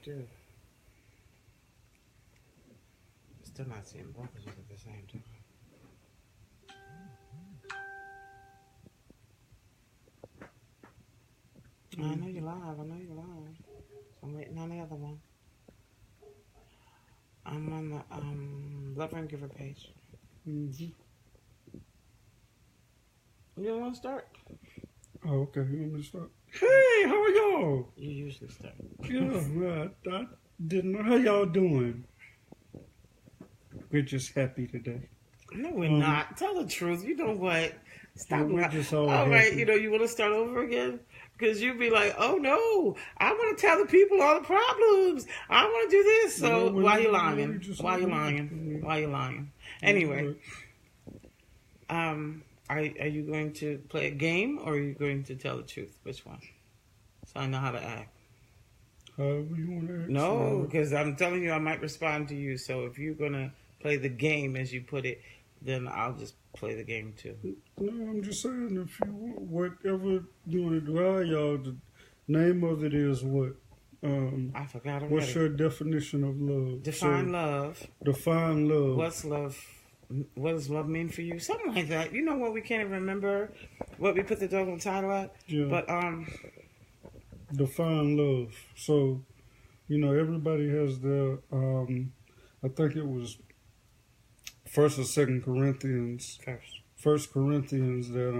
do. Still not seeing both of you at the same time. I know you're live. So I'm waiting on the other one. I'm on the Lover and Giver page. Mm-hmm. You don't want to start? Oh, okay. You want me to start? Hey, how are y'all? You usually start. Yeah, I didn't know. How y'all doing? We're just happy today. No, we're not. Tell the truth. You know what? Stop. We're just all right, happy. you want to start over again? Because you'd be like, oh no, I want to tell the people all the problems. I want to do this. So why you lying? Why you lying? Anyway, are you going to play a game or are you going to tell the truth? Which one? So I know how to act. However you want to act. No, because I'm telling you, I might respond to you. So if you're going to play the game, as you put it, then I'll just play the game too. No, I'm just saying, if you whatever you want to do, how y'all, the name of it is what? I forgot already. What's your definition of love? Define love. Define love. What's love? What does love mean for you? Something like that. You know what? We can't even remember what we put the dog on title at. Yeah. But define love. So, everybody has their. I think it was First or Second Corinthians. First Corinthians that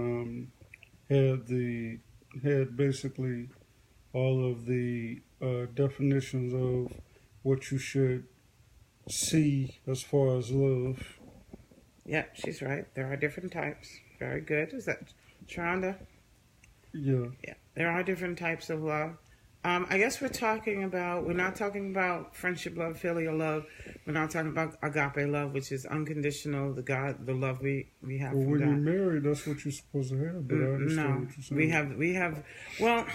had basically all of the definitions of what you should see as far as love. Yeah, she's right. There are different types. Very good. Is that Shonda? Yeah. Yeah. There are different types of love. I guess we're not talking about friendship love, filial love. We're not talking about agape love, which is unconditional, the love we have Well, from when God. you're married, that's what you're supposed to have, but I understand what you're saying. We have, well,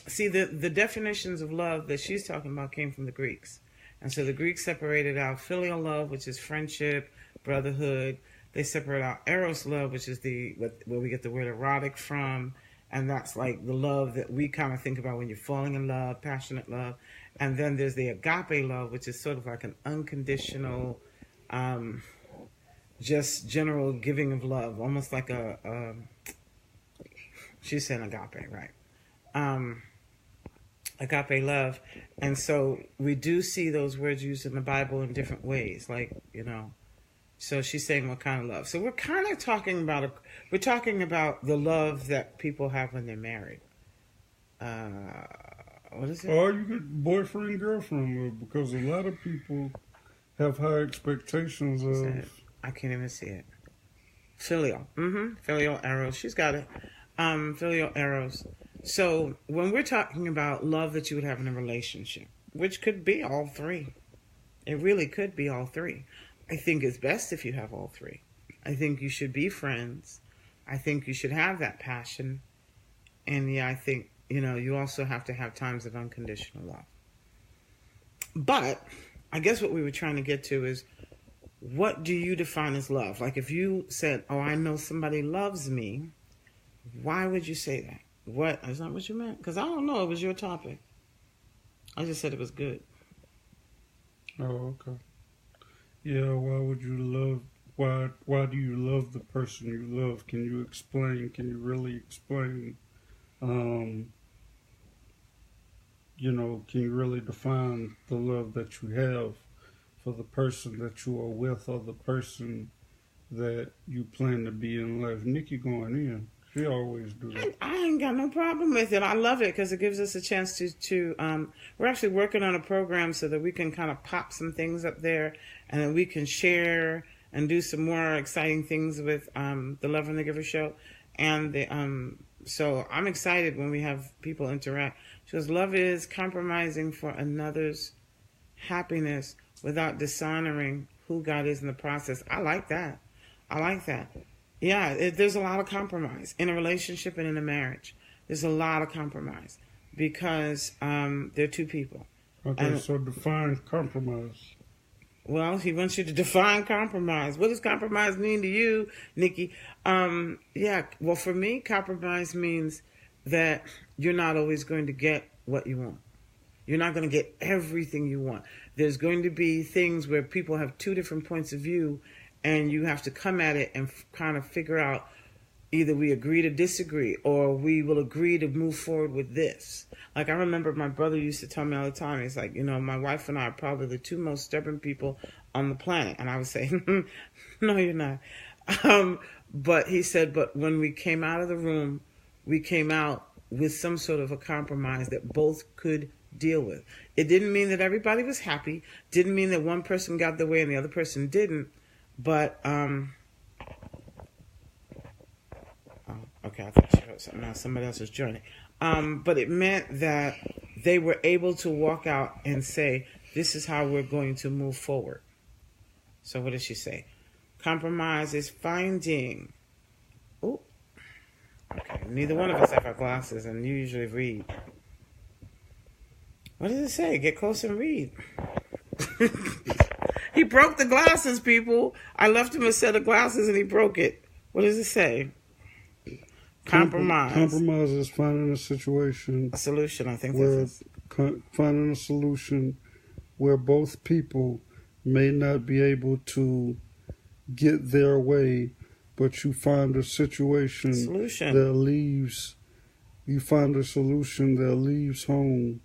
see, the definitions of love that she's talking about came from the Greeks. And so the Greeks separated out filial love, which is friendship, brotherhood. They separate out eros love, which is where we get the word erotic from. And that's like the love that we kind of think about when you're falling in love, passionate love. And then there's the agape love, which is sort of like an unconditional, just general giving of love. Almost like she's saying agape, right? Agape love. And so we do see those words used in the Bible in different ways. Like, so she's saying what kind of love. So we're kind of talking about the love that people have when they're married. What is it? Or you get boyfriend, girlfriend love, because a lot of people have high expectations of. I can't even see it. Filial. Filial eros. She's got it. Filial eros. So when we're talking about love that you would have in a relationship, which could be all three. It really could be all three. I think it's best if you have all three. I think you should be friends. I think you should have that passion. And yeah, I think, you also have to have times of unconditional love. But I guess what we were trying to get to is, what do you define as love? Like if you said, oh, I know somebody loves me, why would you say that? What? Is that what you meant? Because I don't know. It was your topic. I just said it was good. Oh, okay. Yeah, why would you love? Why do you love the person you love? Can you explain? Can you really explain? Can you really define the love that you have for the person that you are with or the person that you plan to be in life? Nikki going in. She always do that. I ain't got no problem with it. I love it because it gives us a chance to we're actually working on a program so that we can kind of pop some things up there and then we can share and do some more exciting things with the Lover and the Giver show. And so I'm excited when we have people interact. She goes, love is compromising for another's happiness without dishonoring who God is in the process. I like that. Yeah, there's a lot of compromise in a relationship and in a marriage. There's a lot of compromise because they're two people. Okay, so define compromise. Well, he wants you to define compromise. What does compromise mean to you, Nikki? Yeah, well, for me, compromise means that you're not always going to get what you want. You're not going to get everything you want. There's going to be things where people have two different points of view, and you have to come at it and kind of figure out either we agree to disagree or we will agree to move forward with this. Like I remember my brother used to tell me all the time, he's like, my wife and I are probably the two most stubborn people on the planet. And I would say, no, you're not. But he said, but when we came out of the room, we came out with some sort of a compromise that both could deal with. It didn't mean that everybody was happy. Didn't mean that one person got their way and the other person didn't. But, okay, I thought she heard something else. Somebody else was joining. But it meant that they were able to walk out and say, this is how we're going to move forward. So what did she say? Compromise is finding. Oh, okay. Neither one of us have our glasses, and you usually read. What does it say? Get close and read. He broke the glasses, people. I left him a set of glasses, and he broke it. What does it say? Compromise. Compromise is finding a solution. I think where finding a solution where both people may not be able to get their way, but you find a solution that leaves. You find a solution that leaves home,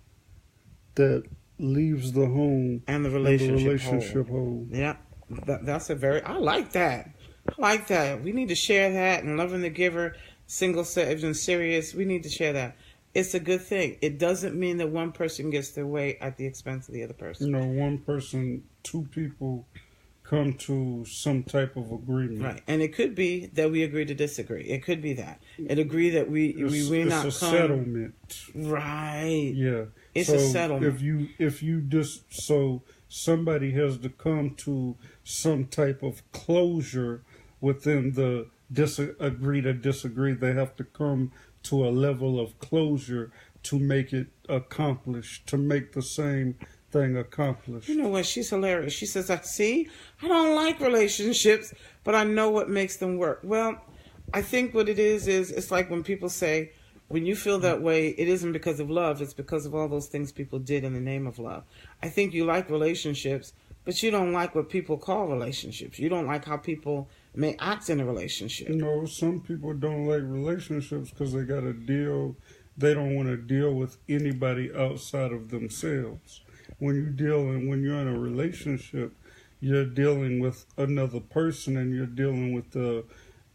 that leaves the home and the relationship whole. Yeah, that's I like that. I like that. We need to share that, and loving the giver. Single, saved, and serious, we need to share that. It's a good thing. It doesn't mean that one person gets their way at the expense of the other person. One person, two people come to some type of agreement. Right. And it could be that we agree to disagree. It could be that. It agree that we not come. It's a settlement. Right. Yeah. It's a settlement. If you just, so somebody has to come to some type of closure within the agree to disagree. They have to come to a level of closure to make it accomplished, to make the same thing accomplished. You know what? She's hilarious. She says, I don't like relationships, but I know what makes them work. Well, I think what it is it's like when people say, when you feel that way, it isn't because of love. It's because of all those things people did in the name of love. I think you like relationships, but you don't like what people call relationships. You don't like how people may act in a relationship. Some people don't like relationships because they got to deal. They don't want to deal with anybody outside of themselves. When you're in a relationship, you're dealing with another person, and you're dealing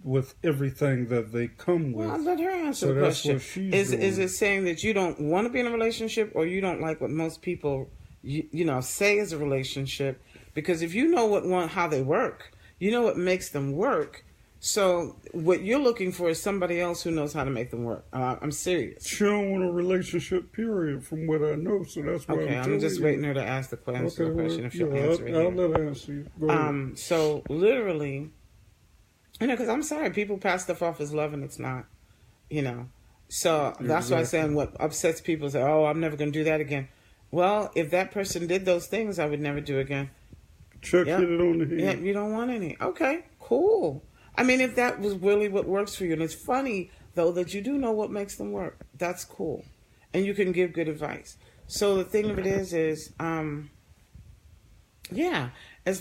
with everything that they come with. Well, let her answer the question. That's what she's doing. Is it saying that you don't want to be in a relationship, or you don't like what most people say is a relationship? Because if you know how they work, you know what makes them work. So what you're looking for is somebody else who knows how to make them work. I'm serious. She don't want a relationship, period, from what I know. So that's why I'm just waiting her to ask the question if she'll answer it. I'll let her answer you. Go ahead. So literally, because I'm sorry, people pass stuff off as love and it's not, So that's why I'm saying what upsets people say, oh, I'm never going to do that again. Well, if that person did those things, I would never do again. Chuck hit it on the head. Yeah, you don't want any. Okay, cool. I mean, if that was really what works for you, and it's funny, though, that you do know what makes them work. That's cool. And you can give good advice. So the thing of it is it's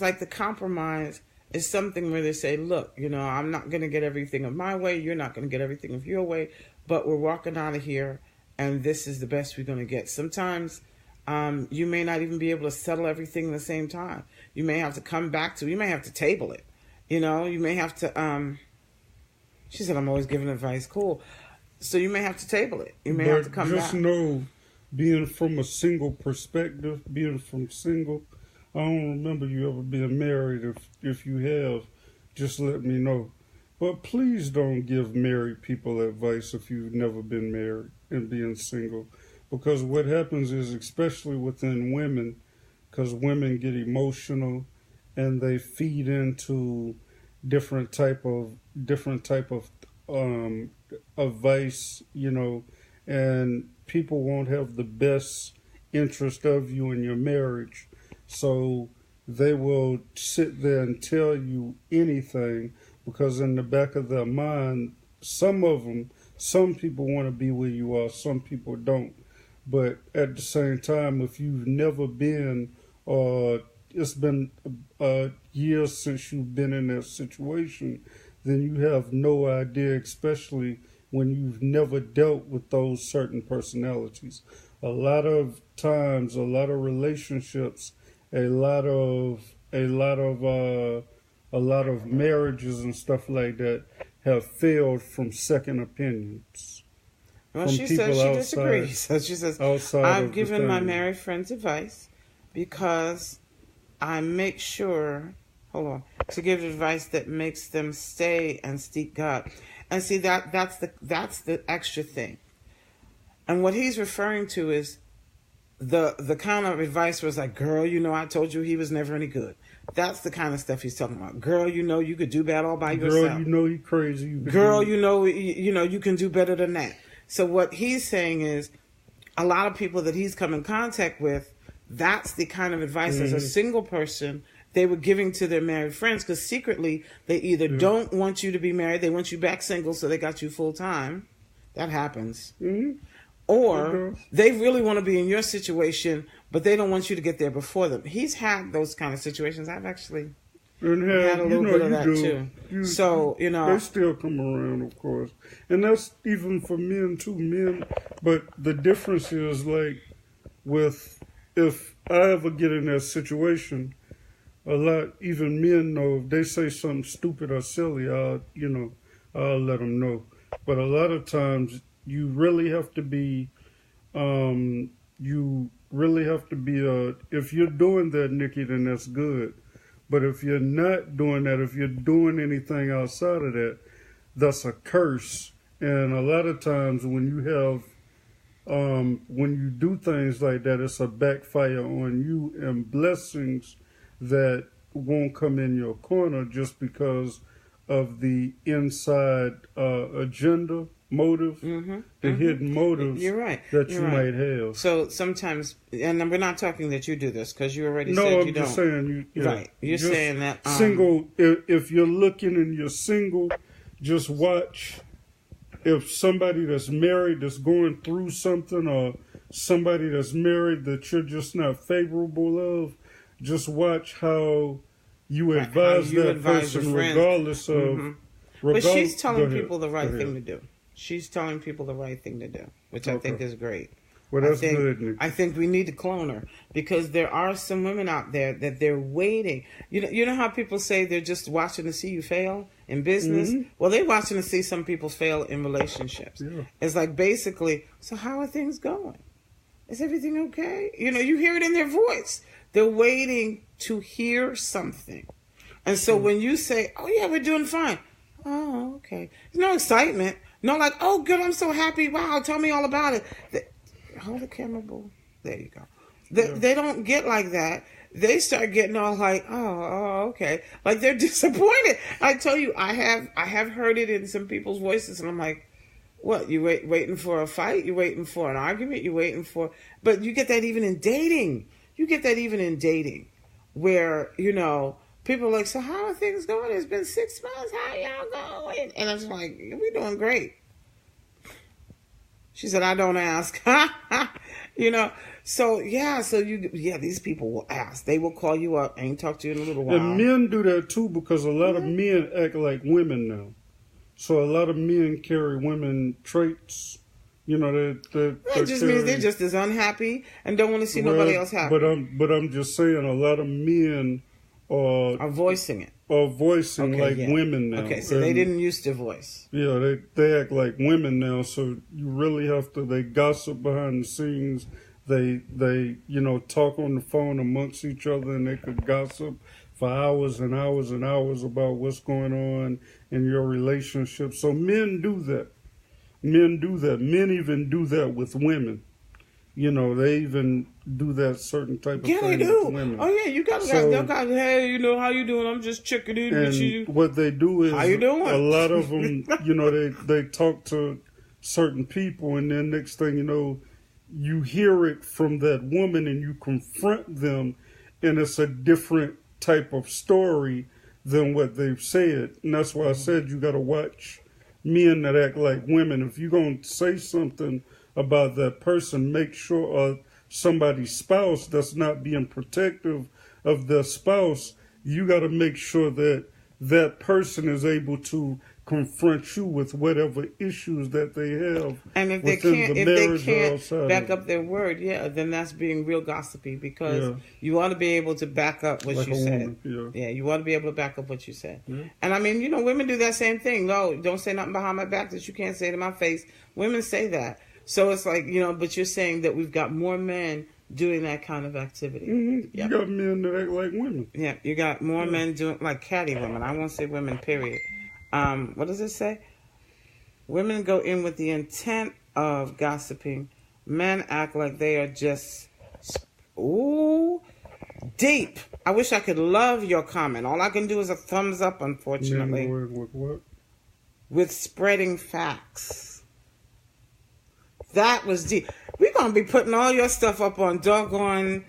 like the compromise is something where they say, look, I'm not going to get everything of my way. You're not going to get everything of your way. But we're walking out of here, and this is the best we're going to get. Sometimes you may not even be able to settle everything at the same time. You may have to come back you may have to table it. You may have to, she said, I'm always giving advice. Cool. So you may have to table it. You may have to come back. Just know, being from a single perspective, I don't remember you ever being married. If you have, just let me know. But please don't give married people advice if you've never been married and being single. Because what happens is, especially within women, because women get emotional and they feed into different type of advice, and people won't have the best interest of you in your marriage. So they will sit there and tell you anything because in the back of their mind, some people want to be where you are, some people don't. But at the same time, if you've never been, or it's been years since you've been in that situation, then you have no idea, especially when you've never dealt with those certain personalities. A lot of times, a lot of relationships, a lot of marriages and stuff like that have failed from second opinions. Well, she says she disagrees. So she says, I've given my married friends advice because I make sure, to give advice that makes them stay and seek God. And see, that's the extra thing. And what he's referring to is the kind of advice was like, girl, I told you he was never any good. That's the kind of stuff he's talking about. Girl, you could do bad all by yourself. Girl, you're crazy. Girl, you can do better than that. So what he's saying is a lot of people that he's come in contact with, that's the kind of advice as a single person they were giving to their married friends, because secretly they either don't want you to be married, they want you back single, so they got you full time. That happens. Or they really want to be in your situation, but they don't want you to get there before them. He's had those kind of situations. I've actually had a little bit of that too. They still come around, of course. And that's even for men too, but the difference is like if I ever get in that situation, a lot, even men know if they say something stupid or silly, I'll let them know. But a lot of times you really have to be, if you're doing that, Nikki, then that's good. But if you're not doing that, if you're doing anything outside of that, that's a curse. And a lot of times when you do things like that, it's a backfire on you, and blessings that won't come in your corner just because of the inside agenda, motive, the hidden motives that you might have. So sometimes, and we're not talking that you do this because you already said you don't. No, I'm just saying. You're saying that. Single, if you're looking and you're single, just watch. If somebody that's married that's going through something, or somebody that's married that you're just not favorable of, just watch how you advise that person regardless of... But she's telling people the right thing to do. She's telling people the right thing to do, which I think is great. Well, that's good. I think we need to clone her, because there are some women out there that they're waiting. You know how people say they're just watching to see you fail in business? Well, they're watching to see some people fail in relationships. Yeah. It's like basically, so how are things going? Is everything okay? You hear it in their voice. They're waiting to hear something. And so when you say, oh yeah, we're doing fine. Oh, okay. There's no excitement. No, like, oh good, I'm so happy. Wow, tell me all about it. Hold the camera, boo. There you go. They don't get like that. They start getting all like, oh, okay. Like they're disappointed. I tell you, I have heard it in some people's voices, and I'm like, what? You waiting for a fight? You waiting for an argument? You waiting for? But you get that even in dating. Where people are like, so how are things going? It's been 6 months. How y'all going? And I'm just like, we're doing great. She said, I don't ask. So these people will ask. They will call you up and talk to you in a little while. And men do that too, because a lot of men act like women now. So a lot of men carry women traits. That just means they're just as unhappy and don't want to see nobody else happy. But I'm just saying, a lot of men are voicing it. Women now. Okay, so they didn't used to voice. Yeah, they act like women now. So you really have to. They gossip behind the scenes. They talk on the phone amongst each other, and they could gossip for hours and hours and hours about what's going on in your relationship. So men do that. Men even do that with women. They even do that certain type of thing they do. With women. Oh yeah, you got hey, how you doing? I'm just checking in with you. What they do is, how you doing? A lot of them, they talk to certain people, and then next thing you know, you hear it from that woman, and you confront them, and it's a different type of story than what they've said. And that's why I said you got to watch men that act like women. If you're going to say something about that person. Make sure somebody's spouse that's not being protective of their spouse, you got to make sure that that person is able to confront you with whatever issues that they have. And if they can't back up their word, then that's being real gossipy, because you want to be able to back up what you said. You want to be able to back up what you said. And I mean, women do that same thing. No, don't say nothing behind my back that you can't say to my face. Women say that. So it's like, but you're saying that we've got more men doing that kind of activity. You got men that act like women. Yeah, you got more men doing like catty women. I won't say women, period. What does it say? Women go in with the intent of gossiping. Men act like they are just, deep. I wish I could love your comment. All I can do is a thumbs up, unfortunately. Men with what? With spreading facts. That was deep. We're going to be putting all your stuff up on doggone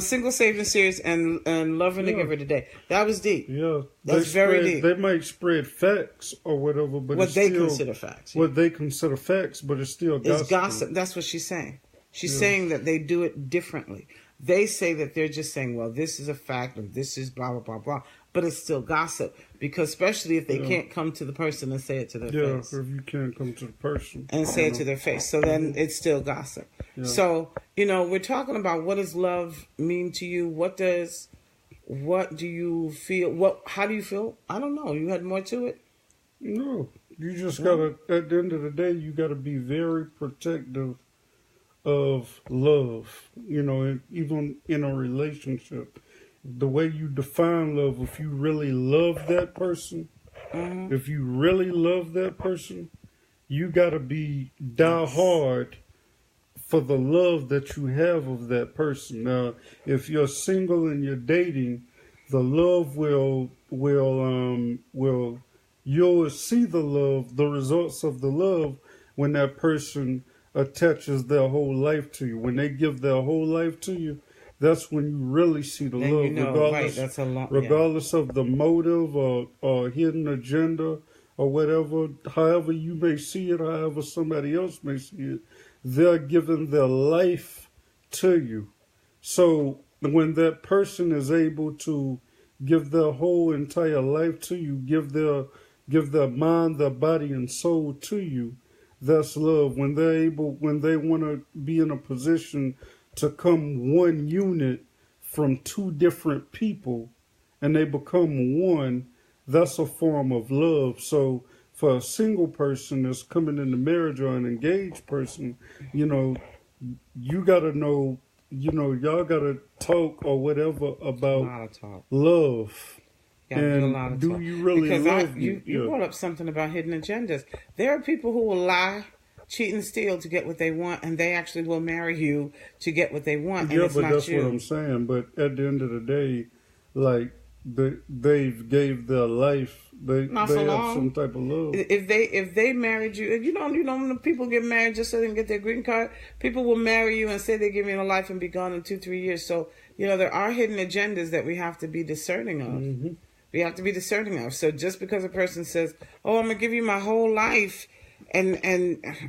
Single Saving Series and Love and the Giver today. That was deep. Yeah. That's very deep. They might spread facts or whatever, but what they consider facts. What they consider facts, but it's still gossip. It's gossip. That's what she's saying. She's saying that they do it differently. They say that they're just saying, well, this is a fact and this is blah, blah, blah, blah. But it's still gossip, because especially if they can't come to the person and say it to their face. Yeah, if you can't come to the person. And say it to their face. So then it's still gossip. Yeah. So, we're talking about, what does love mean to you? What do you feel? How do you feel? I don't know. You had more to it? No. You just gotta, at the end of the day, you gotta be very protective of love, even in a relationship. The way you define love, if you really love that person, if you really love that person, you got to be die hard for the love that you have of that person. Now, if you're single and you're dating, the love you'll see the results of the love when that person attaches their whole life to you. When they give their whole life to you, that's when you really see the love, regardless of the motive or hidden agenda or whatever. However you may see it, however somebody else may see it, they're giving their life to you. So when that person is able to give their whole entire life to you, give their mind, their body, and soul to you, that's love. When they want to be in a position to come one unit from two different people and they become one, that's a form of love. So for a single person that's coming into marriage, or an engaged person, you got to know, y'all got to talk or whatever about love. And do you really love me? You brought up something about hidden agendas. There are people who will lie, cheat, and steal to get what they want, and they actually will marry you to get what they want. And but that's what I'm saying. But at the end of the day, like they've gave their life. They have some type of love. If they married you, when people get married just so they can get their green card, people will marry you and say they give you a life and be gone in 2-3 years. So there are hidden agendas that we have to be discerning of. Mm-hmm. We have to be discerning of. So just because a person says, "Oh, I'm gonna give you my whole life,"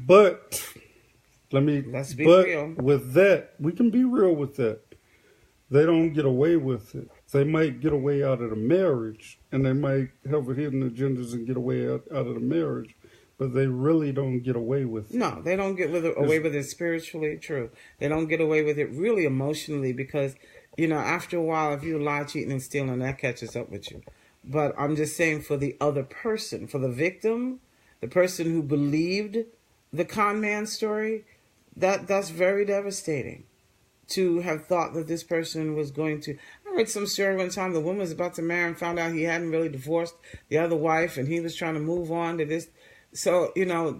but let's be real. With that, we can be real with that. They don't get away with it. They might get away out of the marriage, and they might have hidden agendas and get away out of the marriage, but they really don't get away with it. No, they don't get away with it spiritually. True, they don't get away with it really emotionally, because after a while, if you lie, cheating, and stealing, that catches up with you. But I'm just saying, for the other person, for the victim, the person who believed the con man story, that's very devastating. To have thought that this person was going to... I read some story one time, the woman was about to marry and found out he hadn't really divorced the other wife, and he was trying to move on to this. So,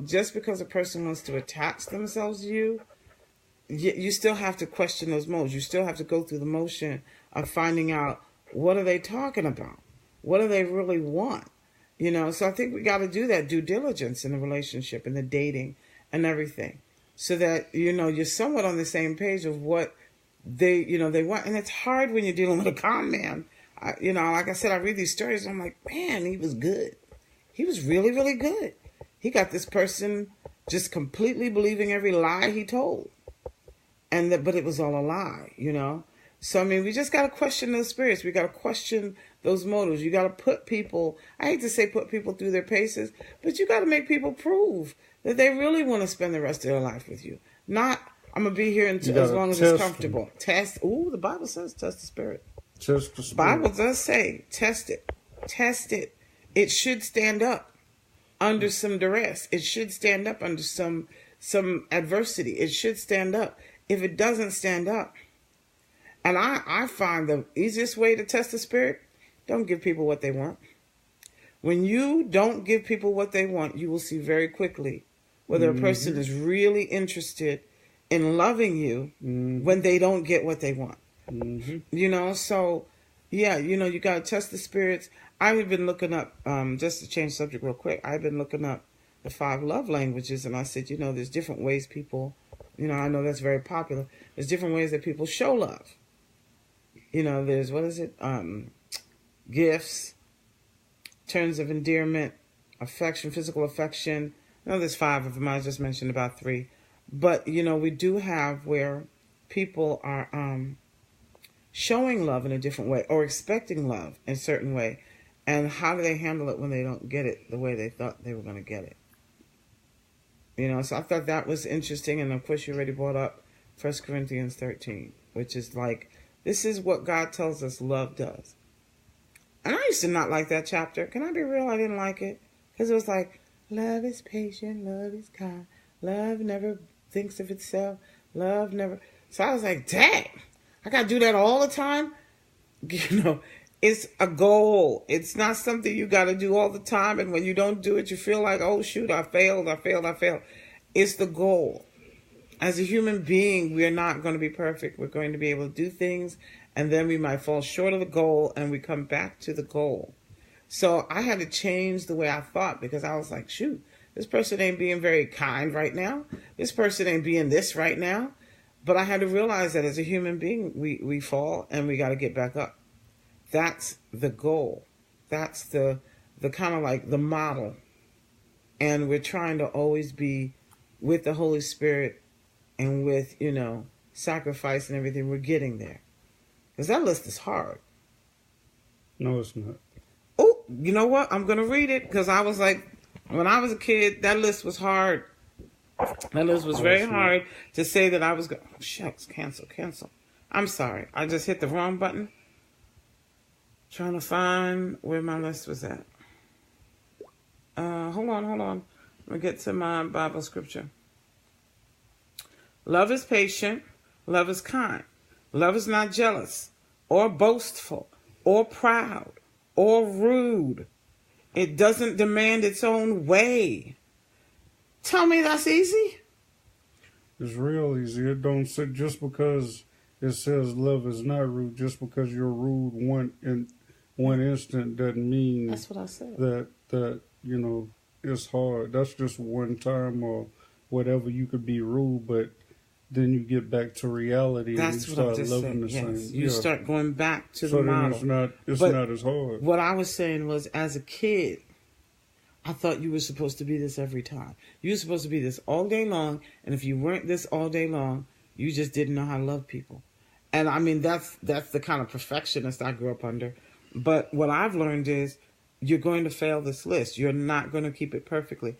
just because a person wants to attach themselves to you, you still have to question those motives. You still have to go through the motion of finding out, what are they talking about? What do they really want? So I think we got to do that due diligence in the relationship and the dating and everything, so that, you're somewhat on the same page of what they want. And it's hard when you're dealing with a con man. Like I said, I read these stories and I'm like, man, he was good. He was really, really good. He got this person just completely believing every lie he told. But it was all a lie, you know? So, I mean, we just got to question those spirits. We got to question those motives. You got to put people, I hate to say put people through their paces, but you got to make people prove that they really want to spend the rest of their life with you. Not, I'm going to be here until as long as it's comfortable. The Bible says test the spirit. Test the spirit. Bible does say test it. Test it. It should stand up under some duress. It should stand up under some adversity. It should stand up. If it doesn't stand up, and I find the easiest way to test the spirit, don't give people what they want. When you don't give people what they want, you will see very quickly whether a person is really interested in loving you when they don't get what they want. You know, so, yeah, you know, you got to test the spirits. I've been looking up, just to change subject real quick, I've been looking up the 5 love languages, and I said, you know, there's different ways people, you know, I know that's very popular. There's different ways that people show love. You know, there's, gifts, terms of endearment, affection, physical affection. I know there's 5 of them. I just mentioned about 3. But, you know, we do have where people are showing love in a different way or expecting love in a certain way. And how do they handle it when they don't get it the way they thought they were going to get it? You know, so I thought that was interesting. And, of course, you already brought up 1 Corinthians 13, which is like, this is what God tells us love does. And I used to not like that chapter. Can I be real? I didn't like it. Because it was like, love is patient, love is kind. Love never thinks of itself. Love never... So I was like, dang, I got to do that all the time? You know, it's a goal. It's not something you got to do all the time. And when you don't do it, you feel like, oh, shoot, I failed. It's the goal. As a human being, we are not going to be perfect. We're going to be able to do things, and then we might fall short of the goal, and we come back to the goal. So I had to change the way I thought, because I was like, shoot, this person ain't being very kind right now. This person ain't being this right now. But I had to realize that as a human being, we fall, and we got to get back up. That's the goal. That's the kind of like the model. And we're trying to always be with the Holy Spirit and with, you know, sacrifice and everything. We're getting there. Because that list is hard. No, it's not. Oh, you know what? I'm going to read it because I was like, when I was a kid, that list was hard. That list was very hard to say that I was going, oh, shucks, cancel. I'm sorry. I just hit the wrong button. Trying to find where my list was at. Hold on. Let me get to my Bible scripture. Love is patient. Love is kind. Love is not jealous or boastful or proud or rude. It doesn't demand its own way. Tell me that's easy? It's real easy. It don't say just because it says love is not rude, just because you're rude one instant doesn't mean that's what I said. That you know, it's hard. That's just one time or whatever you could be rude, but then you get back to reality. That's and you what start I just loving said. the yes. same. You start going back to the model. It's not as hard. What I was saying was, as a kid, I thought you were supposed to be this every time. You were supposed to be this all day long, and if you weren't this all day long, you just didn't know how to love people. And I mean, that's the kind of perfectionist I grew up under. But what I've learned is you're going to fail this list. You're not going to keep it perfectly.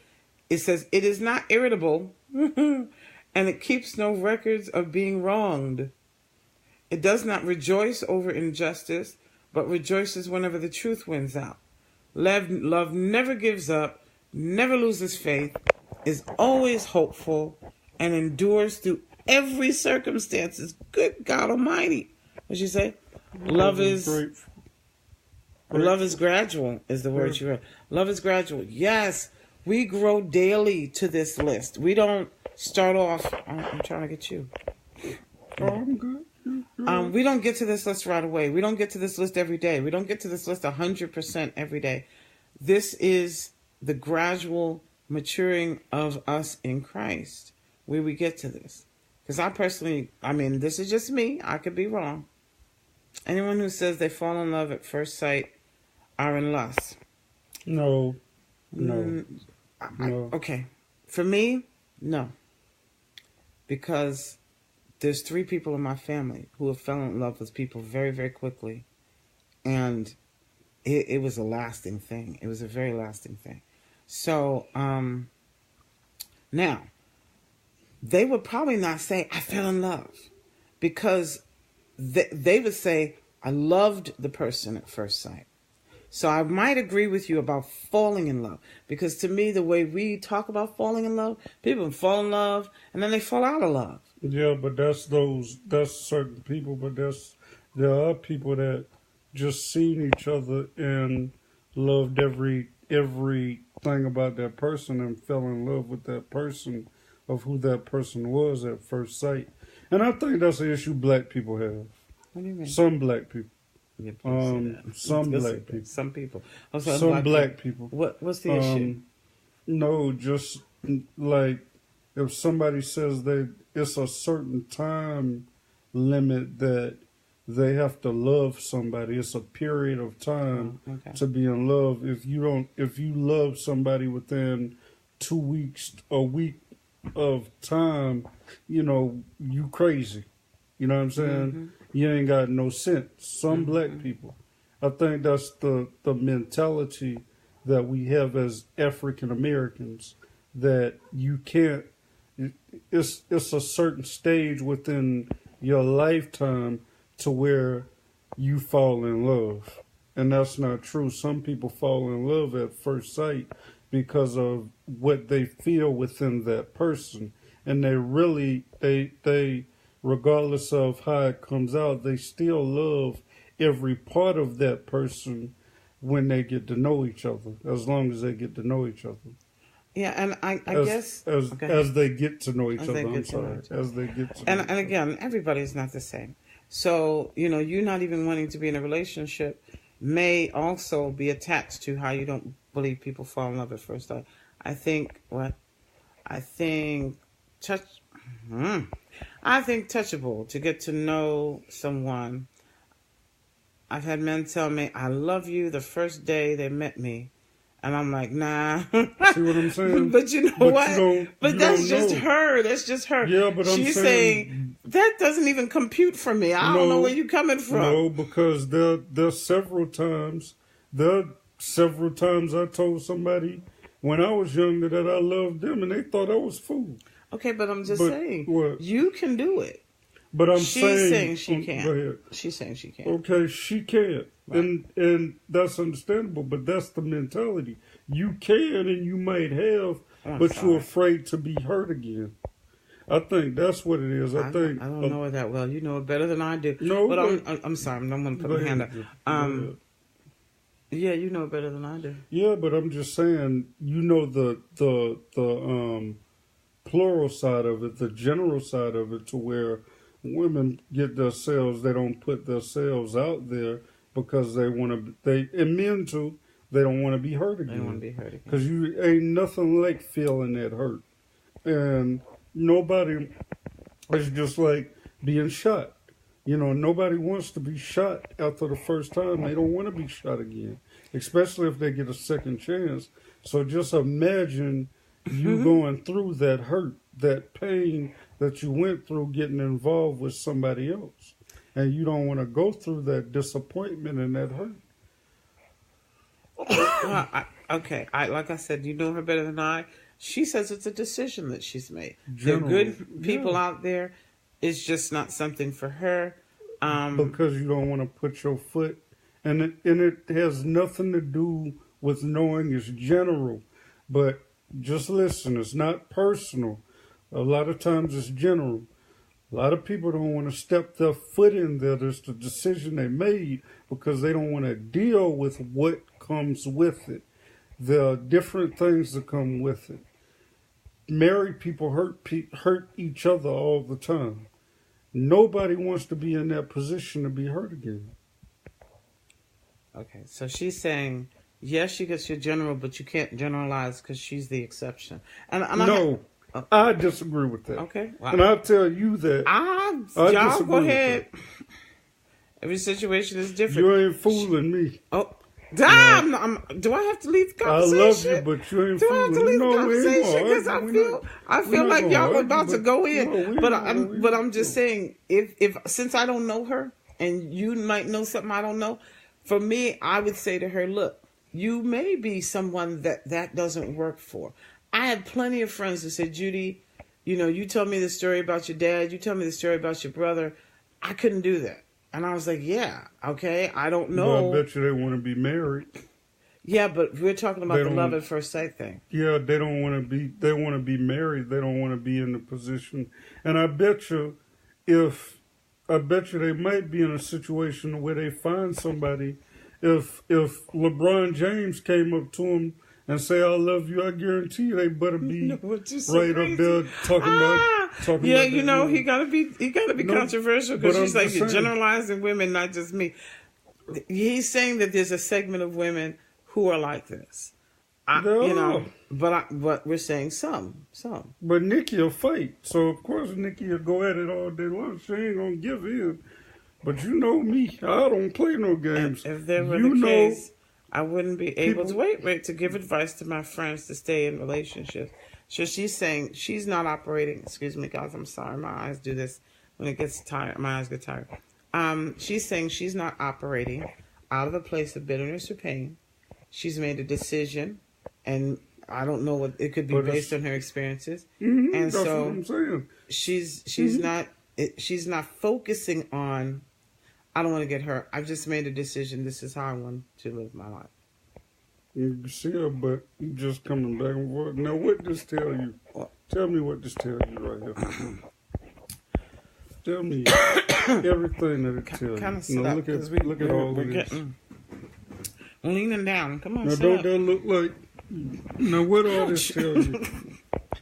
It says it is not irritable, and it keeps no records of being wronged. It does not rejoice over injustice, but rejoices whenever the truth wins out. Love never gives up, never loses faith, is always hopeful, and endures through every circumstances. Good God Almighty. What'd you say? Love is gradual is the word you read. Love is gradual. Yes, we grow daily to this list. We don't start off. I'm trying to get you. Oh, I'm good. We don't get to this list right away. We don't get to this list every day. We don't get to this list 100% every day. This is the gradual maturing of us in Christ where we get to this. Because this is just me. I could be wrong. Anyone who says they fall in love at first sight are in lust. No. Okay. For me, No. Because there's 3 people in my family who have fell in love with people very, very quickly. And it was a lasting thing. It was a very lasting thing. So, now, they would probably not say, I fell in love. Because they would say, I loved the person at first sight. So I might agree with you about falling in love. Because to me, the way we talk about falling in love, people fall in love and then they fall out of love. Yeah, but that's certain people. But there are people that just seen each other and loved everything about that person and fell in love with that person, of who that person was at first sight. And I think that's an issue black people have. What do you mean? Some black people. Yeah, some black people. Some people. Some black people. What's the issue? No, just like if somebody says it's a certain time limit that they have to love somebody. It's a period of time to be in love. If you love somebody within 2 weeks, a week of time, you crazy. You know what I'm saying? Mm-hmm. You ain't got no sense. Some black people, I think that's the mentality that we have as African Americans, that you can't. It's a certain stage within your lifetime to where you fall in love, and that's not true. Some people fall in love at first sight because of what they feel within that person, and they regardless of how it comes out, they still love every part of that person when they get to know each other, as long as they get to know each other. Yeah, and I guess as they get to know each other. I'm sorry, as they get to know and again, everybody's not the same. So you not even wanting to be in a relationship may also be attached to how you don't believe people fall in love at first sight. I think touchable, to get to know someone. I've had men tell me, I love you the first day they met me. And I'm like, nah. See what I'm saying? But you know what? But that's just her. That's just her. Yeah, but she's saying that doesn't even compute for me. I don't know where you're coming from. No, because there's several times I told somebody when I was younger that I loved them, and they thought I was fool. Okay, but I'm just saying, you can do it. But She's saying she can't. Go ahead. She's saying she can't. Okay, she can't. Right. And that's understandable, but that's the mentality. You can and you might have, but you're afraid to be hurt again. I think that's what it is. I don't know it that well. You know it better than I do. No, but I'm sorry. I'm going to put my hand up. Yeah, you know it better than I do. Yeah, but I'm just saying, the plural side of it, the general side of it, to where women get themselves, they don't put themselves out there because they want to, and men too, they don't want to be hurt again. They want to be hurt again. Because you ain't nothing like feeling that hurt. And nobody, it's just like being shot. Nobody wants to be shot after the first time. They don't want to be shot again, especially if they get a second chance. So just imagine you going through that hurt, that pain that you went through getting involved with somebody else. And you don't want to go through that disappointment and that hurt. Like I said, you know her better than I. She says it's a decision that she's made. There are good people out there. It's just not something for her. Because you don't want to put your foot, and it has nothing to do with knowing. It's general. But just listen, it's not personal. A lot of times it's general. A lot of people don't want to step their foot in there. That's the decision they made because they don't want to deal with what comes with it. There are different things that come with it. Married people hurt each other all the time. Nobody wants to be in that position to be hurt again. Okay, so she's saying, yes, you get your general, but you can't generalize because she's the exception. I disagree with that. Okay. Wow. And I'll tell you that. Y'all go ahead. Every situation is different. You ain't fooling me. Oh, Do I have to leave the conversation? I love you, but you ain't. Do I have to leave the conversation? Because I feel like y'all are about to go in. But I'm just saying, if since I don't know her and you might know something I don't know, for me, I would say to her, look, you may be someone that doesn't work for. I had plenty of friends that said, Judy, you told me the story about your dad. You told me the story about your brother. I couldn't do that. And I was like, yeah, okay, I don't know. Well, I bet you they want to be married. Yeah, but we're talking about the love at first sight thing. Yeah, they don't want to be, they want to be married. They don't want to be in the position. And I bet you they might be in a situation where they find somebody. If LeBron James came up to him and say, I love you, I guarantee you they better be right up there talking about yeah, he gotta be controversial because she's like, you're generalizing women, not just me. He's saying that there's a segment of women who are like this. But we're saying some. But Nikki will fight, so of course Nikki will go at it all day long. She ain't gonna give in. But you know me, I don't play no games. If there were the case, I wouldn't be able to wait to give advice to my friends to stay in relationships. So she's saying she's not operating. Excuse me, guys. I'm sorry. My eyes do this when it gets tired. My eyes get tired. She's saying she's not operating out of a place of bitterness or pain. She's made a decision, and I don't know what it could be based on her experiences. Mm-hmm, and that's so what I'm saying. She's not focusing on, I don't want to get hurt. I've just made a decision. This is how I want to live my life. You see her, but you just coming back and forth. Now, what this tell you? Tell me what this tells you right here. Tell me everything that it tells you. Now, look at all of this. I'm leaning down. Come on, now, don't that look like... Now, what all this tell you?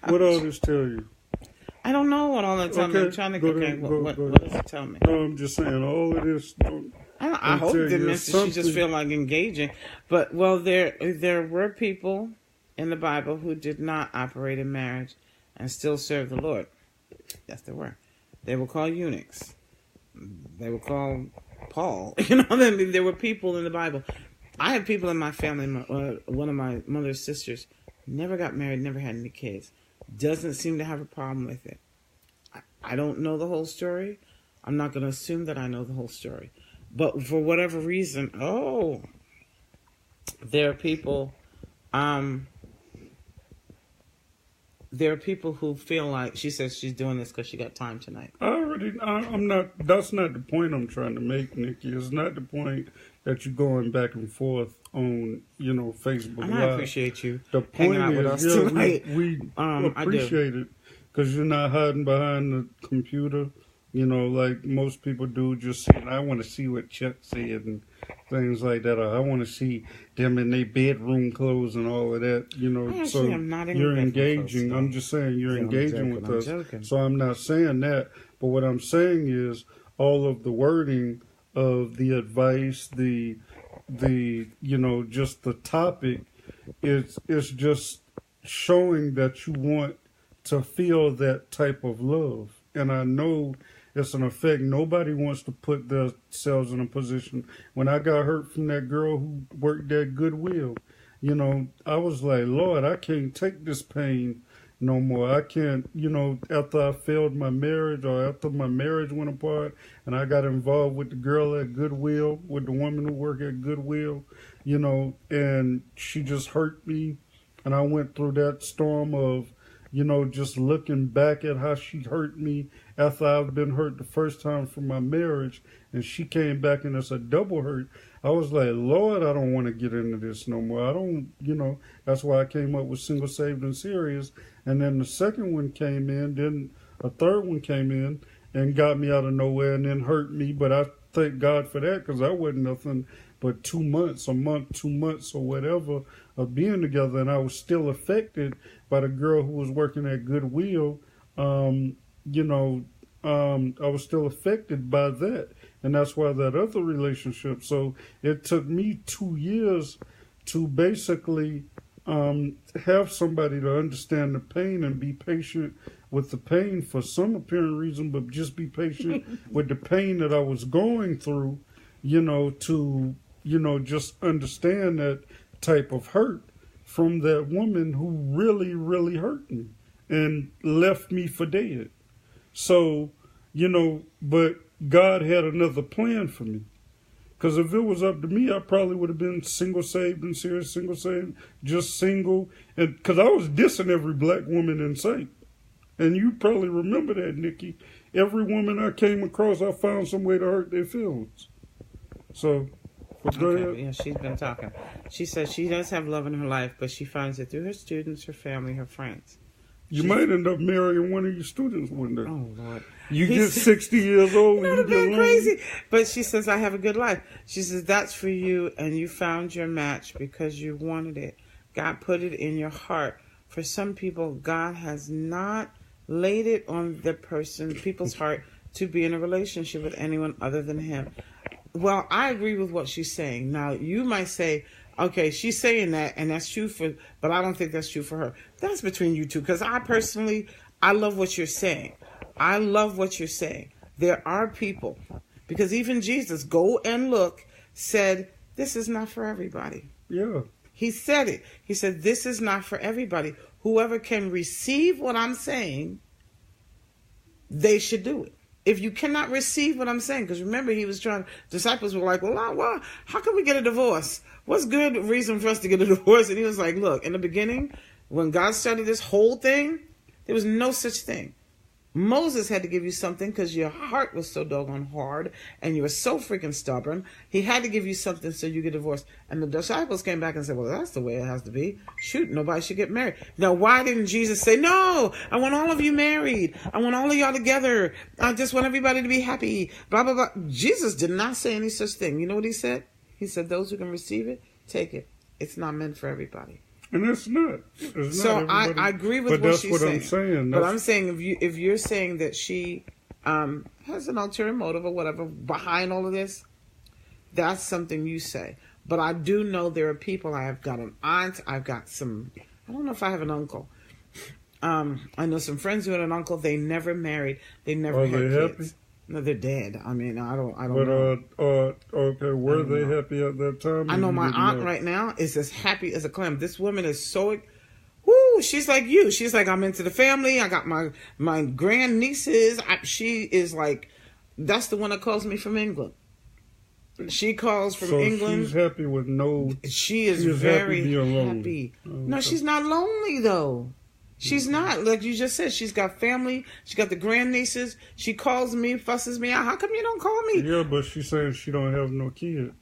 What all this tell you? I don't know what all that tells me. I'm trying to what does it tell me? No, I'm just saying all of this. I hope it meant that she just feel like engaging. But, there were people in the Bible who did not operate in marriage and still serve the Lord. Yes, there were. They were called eunuchs. They were called Paul. There were people in the Bible. I have people in my family. One of my mother's sisters never got married, never had any kids. Doesn't seem to have a problem with it. I don't know the whole story. I'm not going to assume that I know the whole story. But for whatever reason, there are people who feel like, she says she's doing this because she got time tonight. I'm not, that's not the point I'm trying to make, Nikki. It's not the point that you're going back and forth on, Facebook and Live. I appreciate you the point hanging out with us tonight. We appreciate it because you're not hiding behind the computer, like most people do, just saying, I want to see what Chuck said and things like that. Or I want to see them in their bedroom clothes and all of that, so you're engaging. I'm just saying you're engaging with us. Joking. So I'm not saying that. But what I'm saying is all of the wording of the advice, the just the topic, it's just showing that you want to feel that type of love. And I know it's an effect. Nobody wants to put themselves in a position. When I got hurt from that girl who worked at Goodwill, I was like, Lord, I can't take this pain no more. I can't, after I failed my marriage or after my marriage went apart and I got involved with the girl at Goodwill, with the woman who worked at Goodwill, and she just hurt me. And I went through that storm of, just looking back at how she hurt me after I've been hurt the first time from my marriage, and she came back and it's a double hurt. I was like, Lord, I don't want to get into this no more. I don't, that's why I came up with Single, Saved, and Serious. And then the second one came in, then a third one came in and got me out of nowhere and then hurt me. But I thank God for that because I wasn't nothing but 2 months, a month, 2 months or whatever of being together. And I was still affected by the girl who was working at Goodwill. I was still affected by that. And that's why that other relationship. So it took me 2 years to basically have somebody to understand the pain and be patient with the pain for some apparent reason, but just be patient with the pain that I was going through, to just understand that type of hurt from that woman who really, really hurt me and left me for dead. So, but God had another plan for me. Because if it was up to me, I probably would have been single, saved, and serious, single, saved, just single. And because I was dissing every black woman in sight. And you probably remember that, Nikki. Every woman I came across, I found some way to hurt their feelings. So, go ahead. Yeah, she's been talking. She says she does have love in her life, but she finds it through her students, her family, her friends. You might end up marrying one of your students one day. Oh, Lord. You get 60 years old and you get crazy. But she says, I have a good life. She says, that's for you, and you found your match because you wanted it. God put it in your heart. For some people, God has not laid it on the people's heart to be in a relationship with anyone other than him. Well, I agree with what she's saying. Now, you might say, okay, she's saying that, and that's true but I don't think that's true for her. That's between you two, because I love what you're saying. I love what you're saying. There are people, because even Jesus, go and look, said, this is not for everybody. Yeah. He said it. He said, this is not for everybody. Whoever can receive what I'm saying, they should do it. If you cannot receive what I'm saying, because remember, disciples were like, well, how can we get a divorce? What's good reason for us to get a divorce? And he was like, look, in the beginning, when God started this whole thing, there was no such thing. Moses had to give you something because your heart was so doggone hard and you were so freaking stubborn. He had to give you something so you get divorced. And the disciples came back and said, well, that's the way it has to be. Shoot, nobody should get married. Now, why didn't Jesus say, no, I want all of you married. I want all of y'all together. I just want everybody to be happy. Blah, blah, blah. Jesus did not say any such thing. You know what he said? He said, those who can receive it, take it. It's not meant for everybody. And it's not. So I agree with what she's saying. I'm saying. But I'm saying if you're saying that she has an ulterior motive or whatever behind all of this, that's something you say. But I do know there are people. I've got an aunt. I've got some. I don't know if I have an uncle. I know some friends who had an uncle. They never married. They never had kids. Happy? No, they're dead. I mean, I don't know. Okay, were they happy at that time? I know my aunt right now is as happy as a clam. This woman is so, whoo, she's like you. She's like, I'm into the family. I got my grand nieces. She is like, that's the one that calls me from England. She calls from England. She's happy with no. She is very happy. No, she's not lonely though. She's not. Like you just said, she's got family. She got the grandnieces. She calls me, fusses me out. How come you don't call me? Yeah, but she's saying she don't have no kids.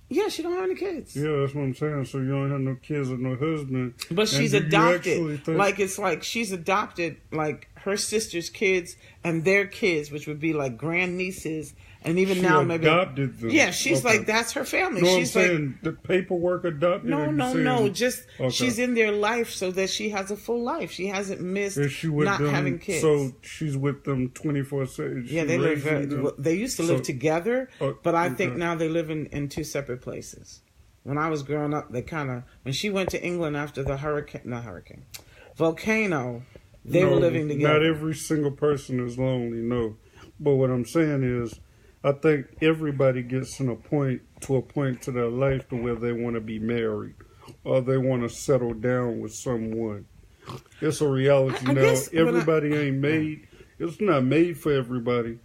Yeah, she don't have any kids. Yeah, that's what I'm saying. So you don't have no kids or no husband. But she's adopted. Like, it's like she's adopted, like, her sister's kids and their kids, which would be, like, grandnieces. And even now, maybe. Adopted them. Yeah, she's like, that's her family. No, she's I'm saying the paperwork adopted. No. Just she's in their life so that she has a full life. She hasn't missed not having kids. So she's with them 24/7. Yeah, they live. They used to live together, but I think now they live in two separate places. When I was growing up, they when she went to England after the volcano, they were living together. Not every single person is lonely, no. But what I'm saying is, I think everybody gets to a point to their life to where they want to be married or they want to settle down with someone. It's a reality now. Everybody ain't made. It's not made for everybody,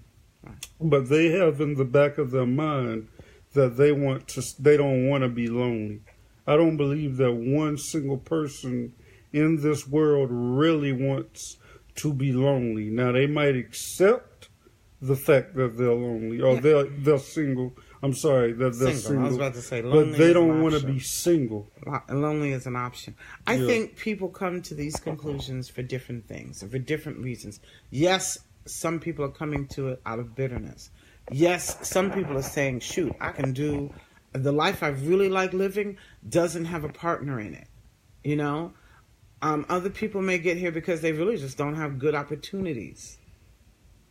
but they have in the back of their mind that they don't want to be lonely. I don't believe that one single person in this world really wants to be lonely. Now, they might accept the fact that they're lonely or they're single. I'm sorry, that they're single. I was about to say lonely, but they don't want to be single. Lonely is an option. I think people come to these conclusions for different things and for different reasons. Yes, some people are coming to it out of bitterness. Yes, some people are saying, shoot, I can do the life I really like living doesn't have a partner in it. You know? Other people may get here because they really just don't have good opportunities.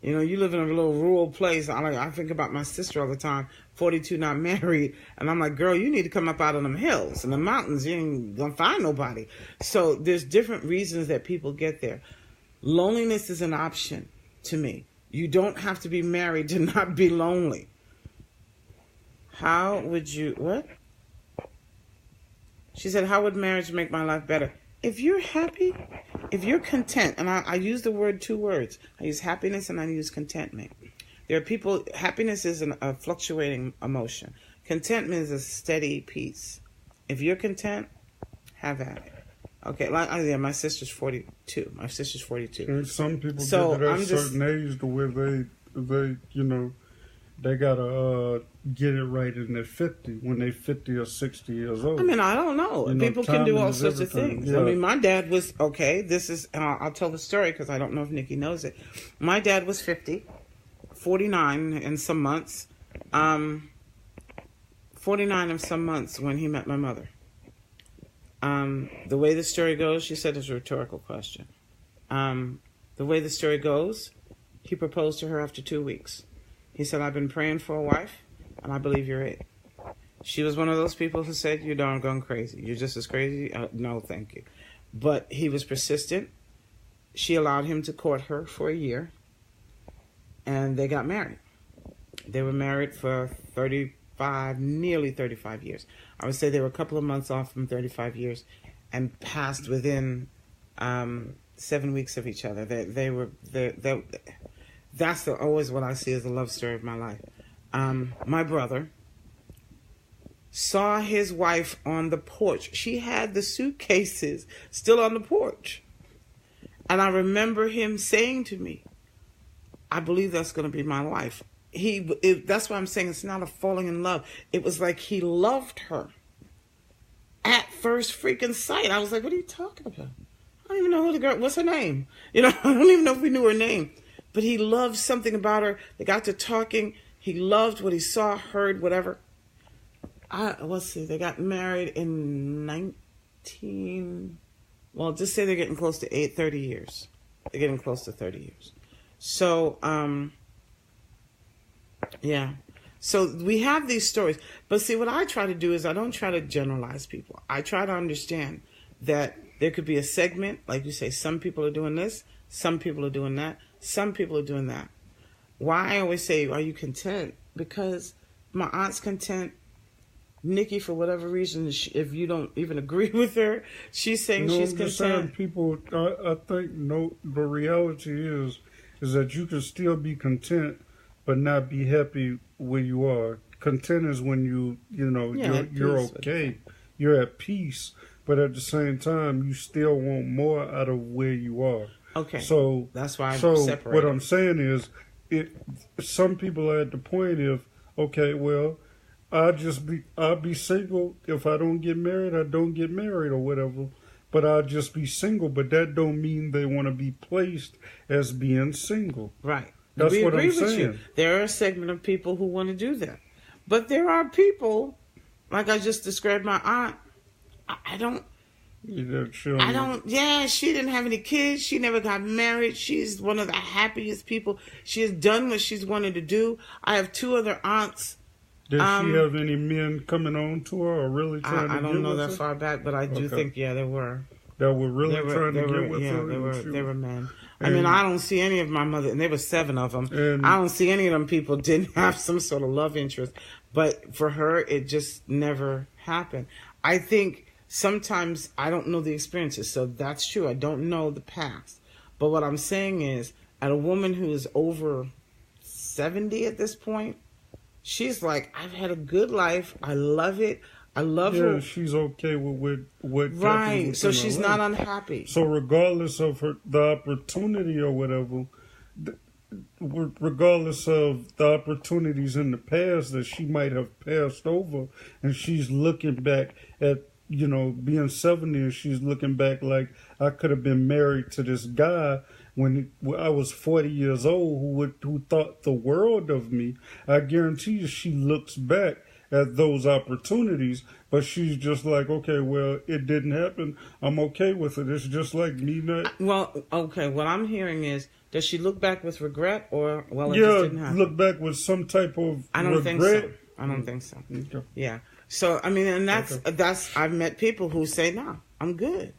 You know, you live in a little rural place. I think about my sister all the time, 42, not married. And I'm like, girl, you need to come up out of them hills and the mountains. You ain't going to find nobody. So there's different reasons that people get there. Loneliness is an option to me. You don't have to be married to not be lonely. How would you, what? She said, how would marriage make my life better? If you're happy, if you're content, and I use the word, 2 words. I use happiness and I use contentment. There are people, happiness is a fluctuating emotion. Contentment is a steady peace. If you're content, have at it. Okay, yeah, my sister's 42. My sister's 42. And some people get at a certain age to where they they gotta get it right in their 50 when they're 50 or 60 years old. I mean, I don't know. People can do all sorts of things. Yeah. I mean, my dad was, okay, this is, I'll tell the story because I don't know if Nikki knows it. My dad was 50, 49 in some months, 49 in some months when he met my mother. The way the story goes, she said it's a rhetorical question. The way the story goes, he proposed to her after 2 weeks. He said, I've been praying for a wife, and I believe you're it. She was one of those people who said, you're darn gone crazy. You're just as crazy. No, thank you. But he was persistent. She allowed him to court her for a year, and they got married. They were married for nearly 35 years. I would say they were a couple of months off from 35 years and passed within 7 weeks of each other. That's always what I see as the love story of my life. My brother saw his wife on the porch. She had the suitcases still on the porch. And I remember him saying to me, I believe that's going to be my wife. That's why I'm saying it's not a falling in love. It was like he loved her at first freaking sight. I was like, what are you talking about? I don't even know who the girl, what's her name? I don't even know if we knew her name. But he loved something about her. They got to talking. He loved what he saw, heard, whatever. Let's see, they got married in just say they're getting close to 30 years. They're getting close to 30 years. So, yeah. So we have these stories. But see, what I try to do is I don't try to generalize people. I try to understand that there could be a segment, like you say, some people are doing this, some people are doing that, some people are doing that. Why I always say, are you content? Because my aunt's content. Nikki, for whatever reason, if you don't even agree with her, she's saying she's content. People, I think the reality is that you can still be content, but not be happy where you are. Content is when you're okay, you're at peace, but at the same time, you still want more out of where you are. Okay, so that's why I'm separated. What I'm saying is, some people are at the point of, okay, well, I'll be single. If I don't get married, I don't get married or whatever. But I'll just be single. But that don't mean they want to be placed as being single. Right. That's we what agree I'm with saying. You. There are a segment of people who want to do that. But there are people, like I just described my aunt, she didn't have any kids. She never got married. She's one of the happiest people. She has done what she's wanted to do. I have 2 other aunts. Did she have any men coming on to her or really trying to get with her? I don't know that far back, but I do think, there were. That were really trying to get with her? Yeah, they were men. I mean, I don't see any of my mother, and there were 7 of them. I don't see any of them people didn't have some sort of love interest. But for her, it just never happened. I think sometimes I don't know the experiences, so that's true. I don't know the past. But what I'm saying is, at a woman who is over 70 at this point, she's like, I've had a good life. I love it. I love her. Yeah, she's okay with what right. So she's not unhappy. So regardless of the opportunity or whatever, regardless of the opportunities in the past that she might have passed over, and she's looking back at, being 70, and she's looking back like, I could have been married to this guy when I was 40 years old who thought the world of me. I guarantee you she looks back at those opportunities, but she's just like, okay, well, it didn't happen. I'm okay with it. It's just like me not. Well, okay, what I'm hearing is, does she look back with regret or, it just didn't happen? Look back with some type of I don't regret. think so. I don't think so. Okay. Yeah. So, I mean, and that's I've met people who say, no, I'm good.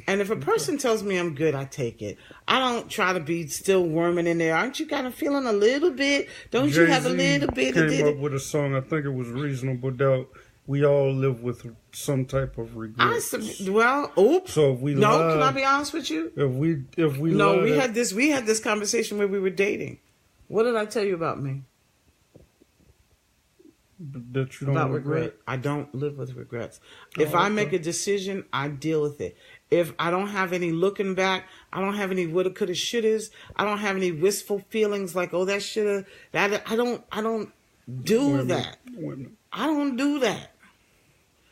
And if a person tells me I'm good, I take it. I don't try to be still worming in there. Aren't you kind of feeling a little bit? Don't Jay-Z you have a little bit? Came up with a song. I think it was Reasonable Doubt. We all live with some type of regret. So if we can I be honest with you? If we had this conversation where we were dating. What did I tell you about me? That you don't about regret. I don't live with regrets. If I make a decision, I deal with it. If I don't have any looking back, I don't have any woulda, coulda, shouldas. I don't have any wistful feelings like, oh, that shoulda. That I don't do that. I don't do that.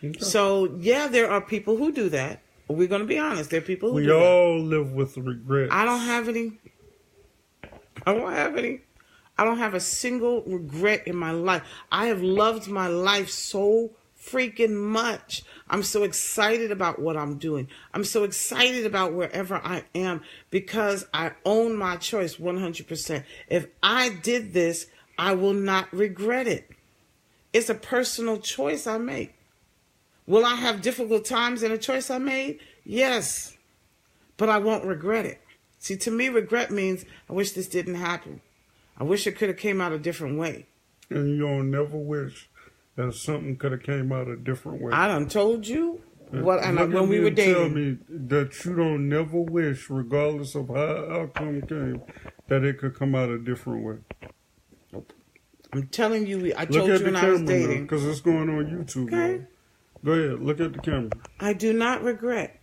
Okay. So yeah, there are people who do that. We're going to be honest. There are people who do that. We all live with regrets. I don't have any. I don't have a single regret in my life. I have loved my life so freaking much. I'm so excited about what I'm doing. I'm so excited about wherever I am because I own my choice 100%. If I did this, I will not regret it. It's a personal choice I make. Will I have difficult times in a choice I made? Yes. But I won't regret it. See, to me, regret means I wish this didn't happen. I wish it could have came out a different way. And you don't never wish that something could have came out a different way. I done told you when we were dating. Tell me that you don't never wish, regardless of how the outcome came, that it could come out a different way. Nope. I'm telling you, I told you when I was dating. Because it's going on YouTube. Okay. Go ahead, look at the camera. I do not regret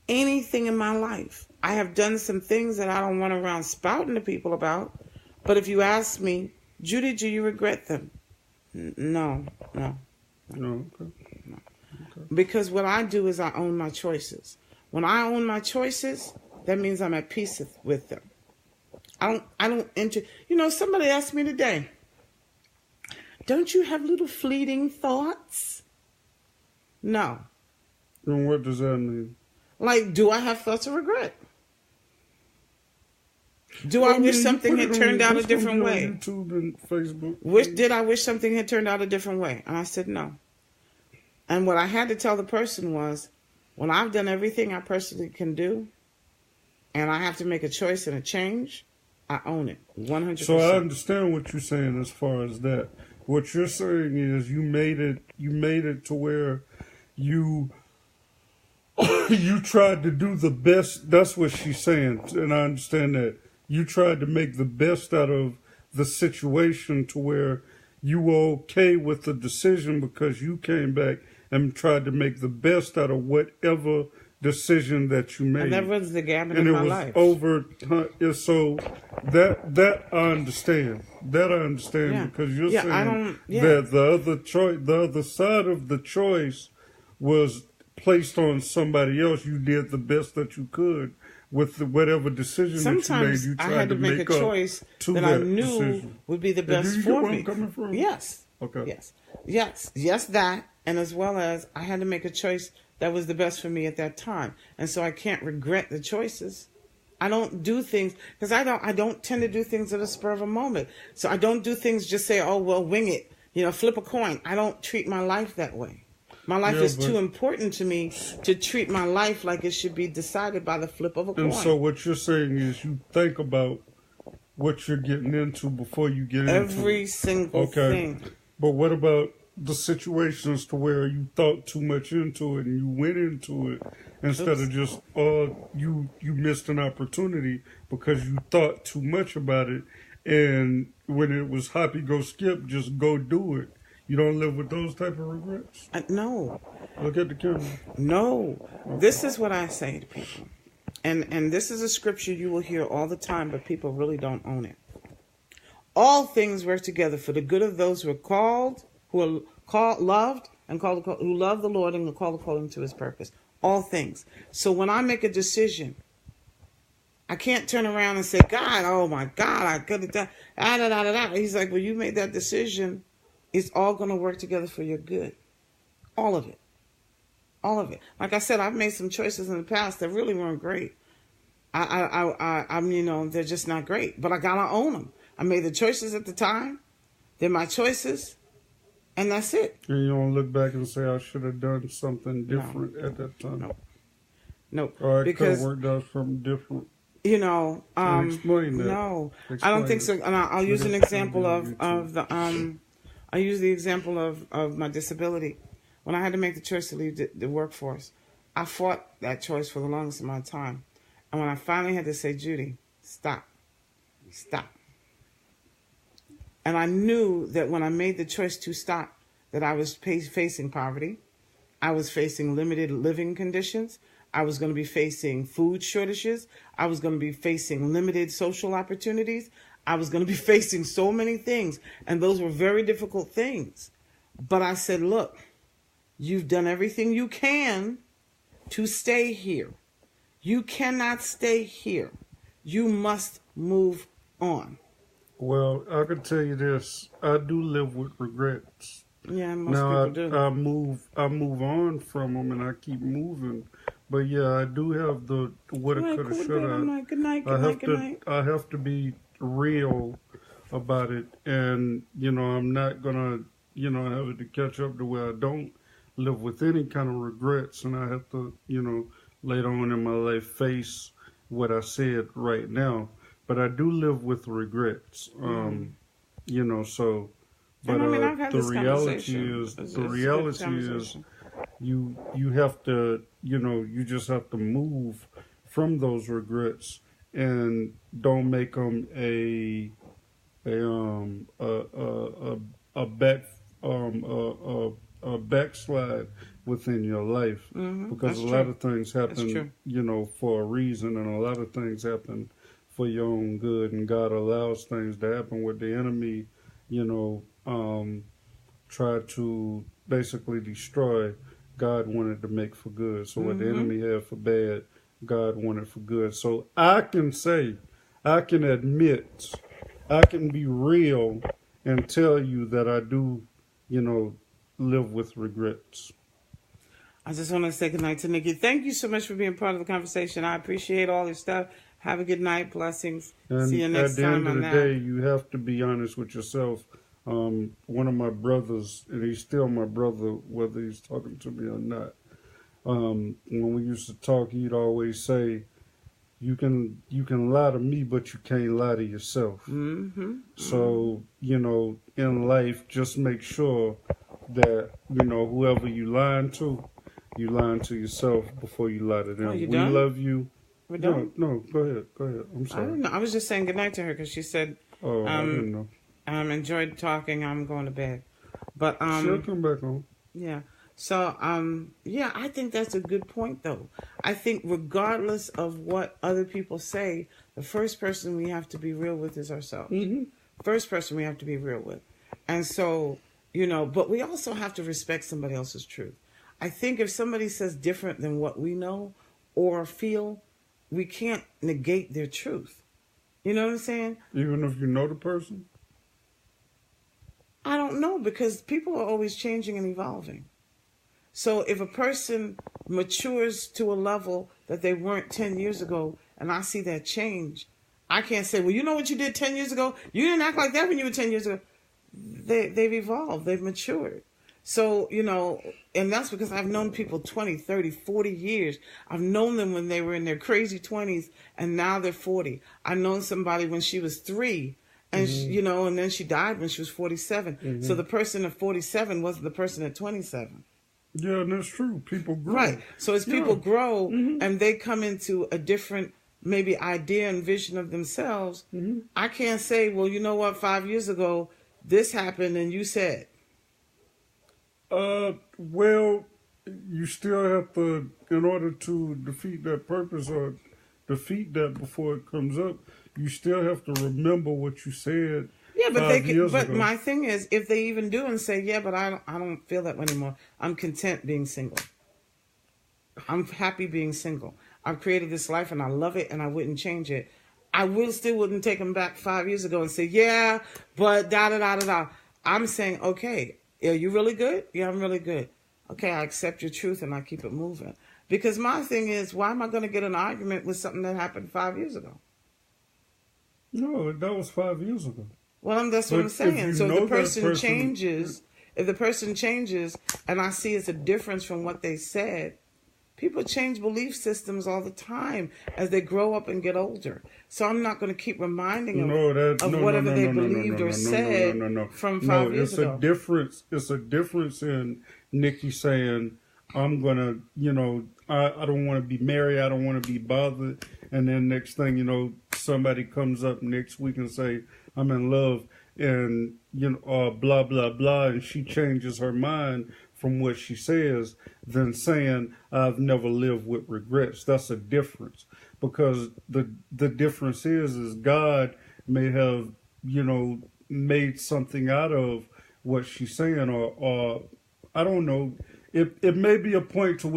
anything in my life. I have done some things that I don't run around spouting to people about. But if you ask me, Judy, do you regret them? No. Okay. No. Because what I do is I own my choices. When I own my choices, that means I'm at peace with them. I don't enter. Somebody asked me today, don't you have little fleeting thoughts? No. And what does that mean? Like, do I have thoughts of regret? Do I wish something had turned out a different way? YouTube and Facebook. Did I wish something had turned out a different way? And I said no. And what I had to tell the person was, when I've done everything I personally can do, and I have to make a choice and a change, I own it 100%. So I understand what you're saying as far as that. What you're saying is you made it to where you tried to do the best. That's what she's saying, and I understand that. You tried to make the best out of the situation to where you were okay with the decision because you came back and tried to make the best out of whatever decision that you made. And that was the gambit in my life. So that I understand. That I understand because you're saying that the other side of the choice was placed on somebody else. You did the best that you could with whatever decision that you made. You tried I had to make a choice that I knew would be the best for me. I'm coming from? Yes. Okay. Yes, that, and as well as I had to make a choice that was the best for me at that time, and so I can't regret the choices. I don't do things because I don't tend to do things at a spur of a moment. So I don't do things just say, oh well, wing it, flip a coin. I don't treat my life that way. My life is too important to me to treat my life like it should be decided by the flip of a coin. And so what you're saying is you think about what you're getting into before you get into every single thing. But what about the situations to where you thought too much into it and you went into it instead of just you missed an opportunity because you thought too much about it, and when it was hoppy go skip, just go do it. You don't live with those type of regrets? No. Look at the camera. No. Okay. This is what I say to people. And this is a scripture you will hear all the time, but people really don't own it. All things work together for the good of those who are loved, and who love the Lord and are called according to his purpose. All things. So when I make a decision, I can't turn around and say, God, oh my God, I could have done. He's like, well, you made that decision. It's all going to work together for your good. All of it. All of it. Like I said, I've made some choices in the past that really weren't great. They're just not great. But I got to own them. I made the choices at the time. They're my choices. And that's it. And you don't look back and say, I should have done something different at that time. Nope. Or it could Because have worked out something different. Explain that. No, I don't think so. And I'll use an example of my disability. When I had to make the choice to leave the workforce, I fought that choice for the longest amount of time. And when I finally had to say, Judy, stop. And I knew that when I made the choice to stop, that I was facing poverty. I was facing limited living conditions. I was going to be facing food shortages. I was going to be facing limited social opportunities. I was going to be facing so many things. And those were very difficult things. But I said, look, you've done everything you can to stay here. You cannot stay here. You must move on. Well, I can tell you this. I do live with regrets. Yeah, most people do. I move on from them, and I keep moving. But yeah, I do have the what it could have, should have. Good night. I have to be real about it, and I'm not gonna have it to catch up to where I don't live with any kind of regrets, and I have to later on in my life face what I said right now. But I do live with regrets, so. But the reality is, you have to, you just have to move from those regrets and don't make them a backslide within your life, because a lot of things happen, for a reason, and a lot of things happen for your own good, and God allows things to happen with the enemy, try to basically destroy. God wanted to make for good. So what the enemy had for bad, God wanted for good. So I can say, I can admit, I can be real and tell you that I do, live with regrets. I just want to say good night to Nikki. Thank you so much for being part of the conversation. I appreciate all your stuff. Have a good night. Blessings. And see you next time. At the end of the day, you have to be honest with yourself. One of my brothers, and he's still my brother, whether he's talking to me or not. When we used to talk, he'd always say, "You can lie to me, but you can't lie to yourself." So in life, just make sure that whoever you lying to yourself before you lie to them. We love you. We're done? No, go ahead. I'm sorry. I didn't know. I was just saying goodnight to her because she said, I didn't know. Enjoyed talking. I'm going to bed. But she'll come back on. Yeah. So I think that's a good point though. I think regardless of what other people say, the first person we have to be real with is ourselves. First person we have to be real with. And so, but we also have to respect somebody else's truth. I think if somebody says different than what we know or feel, we can't negate their truth. You know what I'm saying? Even if you know the person? I don't know, because people are always changing and evolving. So if a person matures to a level that they weren't 10 years ago, and I see that change, I can't say, well, you know what you did 10 years ago? You didn't act like that when you were 10 years ago. They've evolved. They've matured. So, and that's because I've known people 20, 30, 40 years. I've known them when they were in their crazy 20s, and now they're 40. I've known somebody when she was 3, and she, and then she died when she was 47. So the person at 47 wasn't the person at 27. Yeah, and that's true. People grow. Right. So as people grow and they come into a different maybe idea and vision of themselves, I can't say, well, you know what, 5 years ago, this happened and you said. Well, you still have to, in order to defeat that purpose or defeat that before it comes up, you still have to remember what you said. Yeah, but they can. But my thing is, if they even do and say, yeah, but I don't feel that way anymore. I'm content being single. I'm happy being single. I've created this life and I love it and I wouldn't change it. I wouldn't take them back 5 years ago and say, yeah, but da. I'm saying, okay, are you really good? Yeah, I'm really good. Okay, I accept your truth and I keep it moving. Because my thing is, why am I going to get an argument with something that happened 5 years ago? No, that was 5 years ago. Well, that's what I'm saying. So if the person changes, and I see it's a difference from what they said, People change belief systems all the time as they grow up and get older. So I'm not going to keep reminding them of whatever they believed or said from 5 years ago. It's a difference in Nikki saying, I'm going to, I don't want to be married. I don't want to be bothered. And then next thing, somebody comes up next week and say, I'm in love and, blah, blah, blah. And she changes her mind from what she says than saying, I've never lived with regrets. That's a difference. Because the difference is God may have, made something out of what she's saying, or I don't know. It may be a point to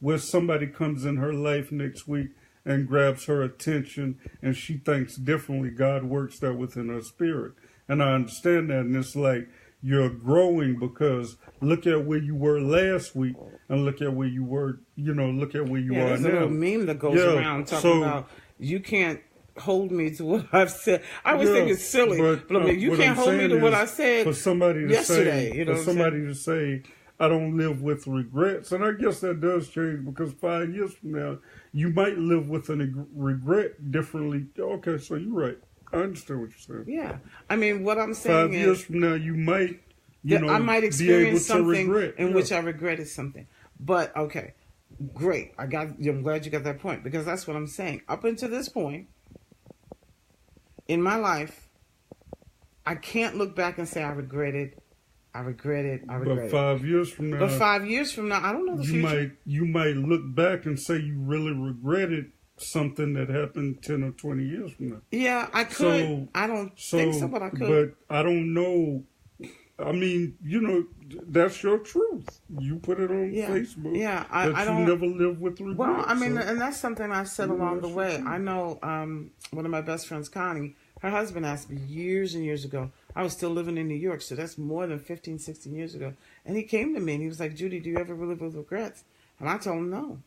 where somebody comes in her life next week and grabs her attention and she thinks differently. God works that within her spirit. And I understand that. And it's like you're growing because look at where you were last week and look at where you were, look at where you are now. There's a little meme that goes around talking about you can't hold me to what I've said. I always think it's silly, but I mean, you can't hold me to what I said yesterday. For somebody to say, I don't live with regrets. And I guess that does change because 5 years from now, you might live with a regret differently. Okay, so you're right. I understand what you're saying. Yeah. I mean, what I'm saying 5 years from now, you might, I might experience something in which I regretted something. But, okay, great. I'm glad you got that point because that's what I'm saying. Up until this point in my life, I can't look back and say I regret it. But 5 years from now. But 5 years from now, I don't know the future. You might look back and say you really regretted something that happened 10 or 20 years from now. Yeah, I could. I don't think so, but I could. But I don't know. I mean, that's your truth. You put it on Facebook. Yeah, I don't. You never live with regrets. Well, I mean, and that's something I've said along the way. I know one of my best friends, Connie, her husband asked me years and years ago. I was still living in New York, so that's more than 15, 16 years ago. And he came to me and he was like, Judy, do you ever live with regrets? And I told him, no.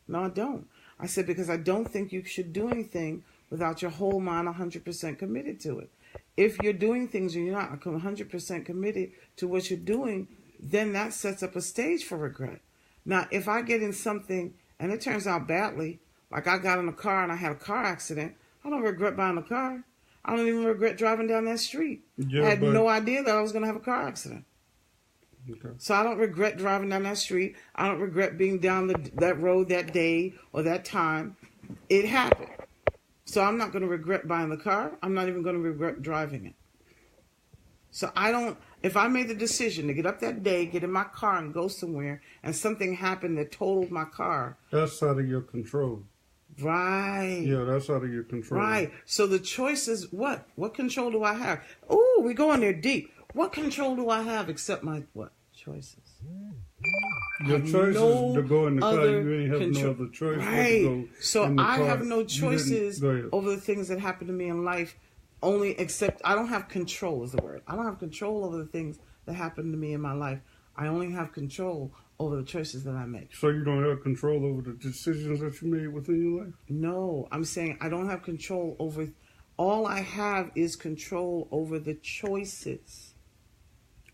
No, I don't. I said, because I don't think you should do anything without your whole mind 100% committed to it. If you're doing things and you're not 100% committed to what you're doing, then that sets up a stage for regret. Now, if I get in something and it turns out badly, like I got in a car and I had a car accident, I don't regret buying a car. I don't even regret driving down that street. I had no idea that I was going to have a car accident. Okay. So I don't regret driving down that street. I don't regret being down that road that day or that time. It happened. So I'm not going to regret buying the car. I'm not even going to regret driving it. So if I made the decision to get up that day, get in my car and go somewhere, and something happened that totaled my car. That's out of your control. Right. Yeah, that's out of your control. Right. So the choice is what? What control do I have? Oh, we're going there deep. What control do I have except my what? Choices. Your choices to go in the car, you ain't have no other choice. Right. So I have no choices over the things that happen to me in life, except I don't have control is the word. I don't have control over the things that happen to me in my life. I only have control over the choices that I make. So you don't have control over the decisions that you made within your life? No, I'm saying I don't have control over. All I have is control over the choices.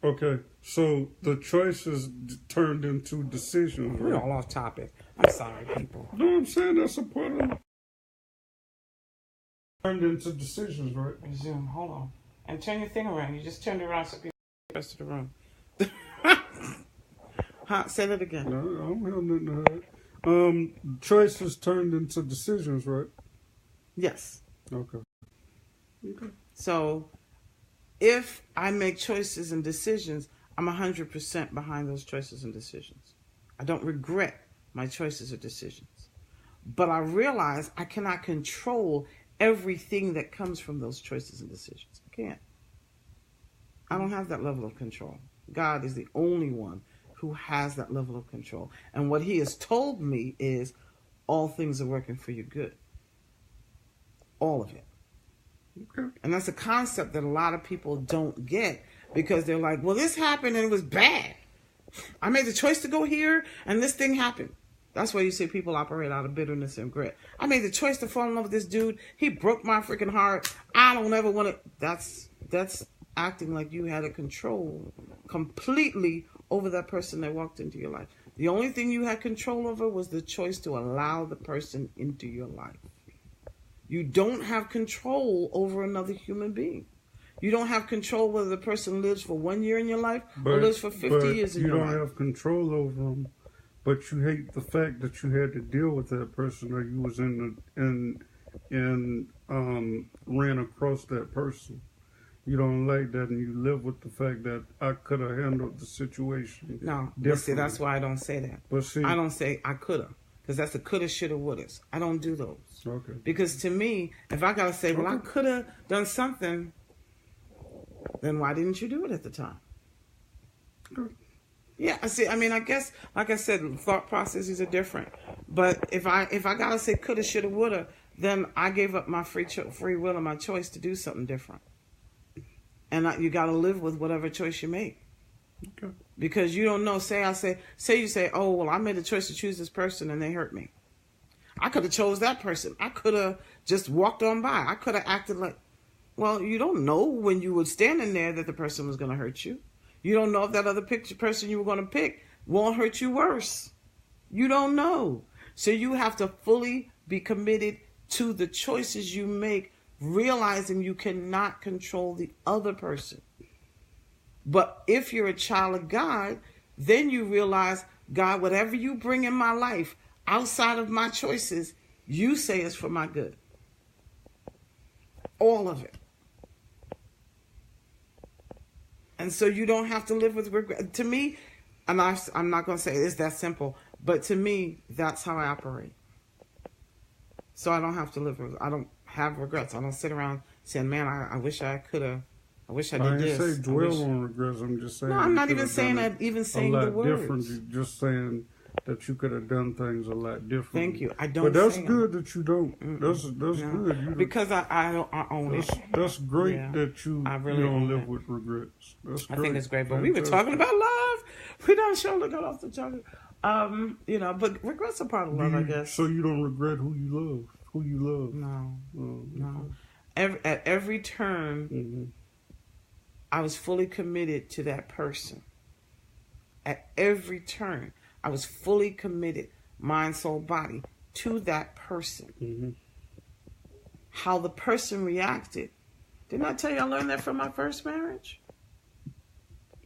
Okay, so the choices turned into decisions. We're all off topic. I'm sorry, people. No, I'm saying that's a part of it. Turned into decisions, right? Resume. Hold on. And turn your thing around. You just turned it around so people see the rest of the room. Say that again. No, I don't have nothing to hide. Choices turned into decisions, right? Yes. Okay. So, if I make choices and decisions, I'm 100% behind those choices and decisions. I don't regret my choices or decisions. But I realize I cannot control everything that comes from those choices and decisions. I can't. I don't have that level of control. God is the only one who has that level of control. And what he has told me is all things are working for your good. All of it. Okay. And that's a concept that a lot of people don't get because they're like, well, this happened and it was bad. I made the choice to go here and this thing happened. That's why you say people operate out of bitterness and regret. I made the choice to fall in love with this dude. He broke my freaking heart. I don't ever want to. That's acting like you had a control completely over that person that walked into your life. The only thing you had control over was the choice to allow the person into your life. You don't have control over another human being. You don't have control whether the person lives for 1 year in your life or lives for 50 years in your life. You don't have control over them, but you hate the fact that you had to deal with that person, or you was ran across that person. You don't like that, and you live with the fact that I could have handled the situation. No, but see, that's why I don't say that. But see, I don't say I could have, because that's a coulda, shoulda, wouldas. I don't do those. Okay. Because to me, if I gotta say, well, I could have done something, then why didn't you do it at the time? Okay. Yeah, I see. I mean, I guess, like I said, thought processes are different. But if I gotta say coulda, shoulda, woulda, then I gave up my free will and my choice to do something different. And you got to live with whatever choice you make. Okay. Because you don't know. Say you say, oh, well, I made a choice to choose this person and they hurt me. I could have chose that person. I could have just walked on by. I could have acted like, well, you don't know when you were standing there that the person was going to hurt you. You don't know if that other person you were going to pick won't hurt you worse. You don't know. So you have to fully be committed to the choices you make, realizing you cannot control the other person. But if you're a child of God, then you realize, God, whatever you bring in my life outside of my choices, you say is for my good. All of it. And so you don't have to live with regret. To me, and I'm not going to say it's that simple, but to me, that's how I operate. So I don't have to live with, I don't have regrets. I don't sit around saying, man, I wish I could have, I wish I did this. I didn't say dwell on regrets. I'm just saying. No, I'm not even saying that, saying the words. Different. You're just saying that you could have done things a lot different. Thank you. I don't. But that's good that you don't. That's good. Because I own it. That's great that you don't live with regrets. That's great. I think it's great. But we were talking about love. We don't shoulder got off the chocolate. But regrets are part of love, I guess. So you don't regret who you love. Who you love? No. At every turn, I was fully committed to that person. At every turn, I was fully committed, mind, soul, body, to that person. Mm-hmm. How the person reacted. Didn't I tell you I learned that from my first marriage?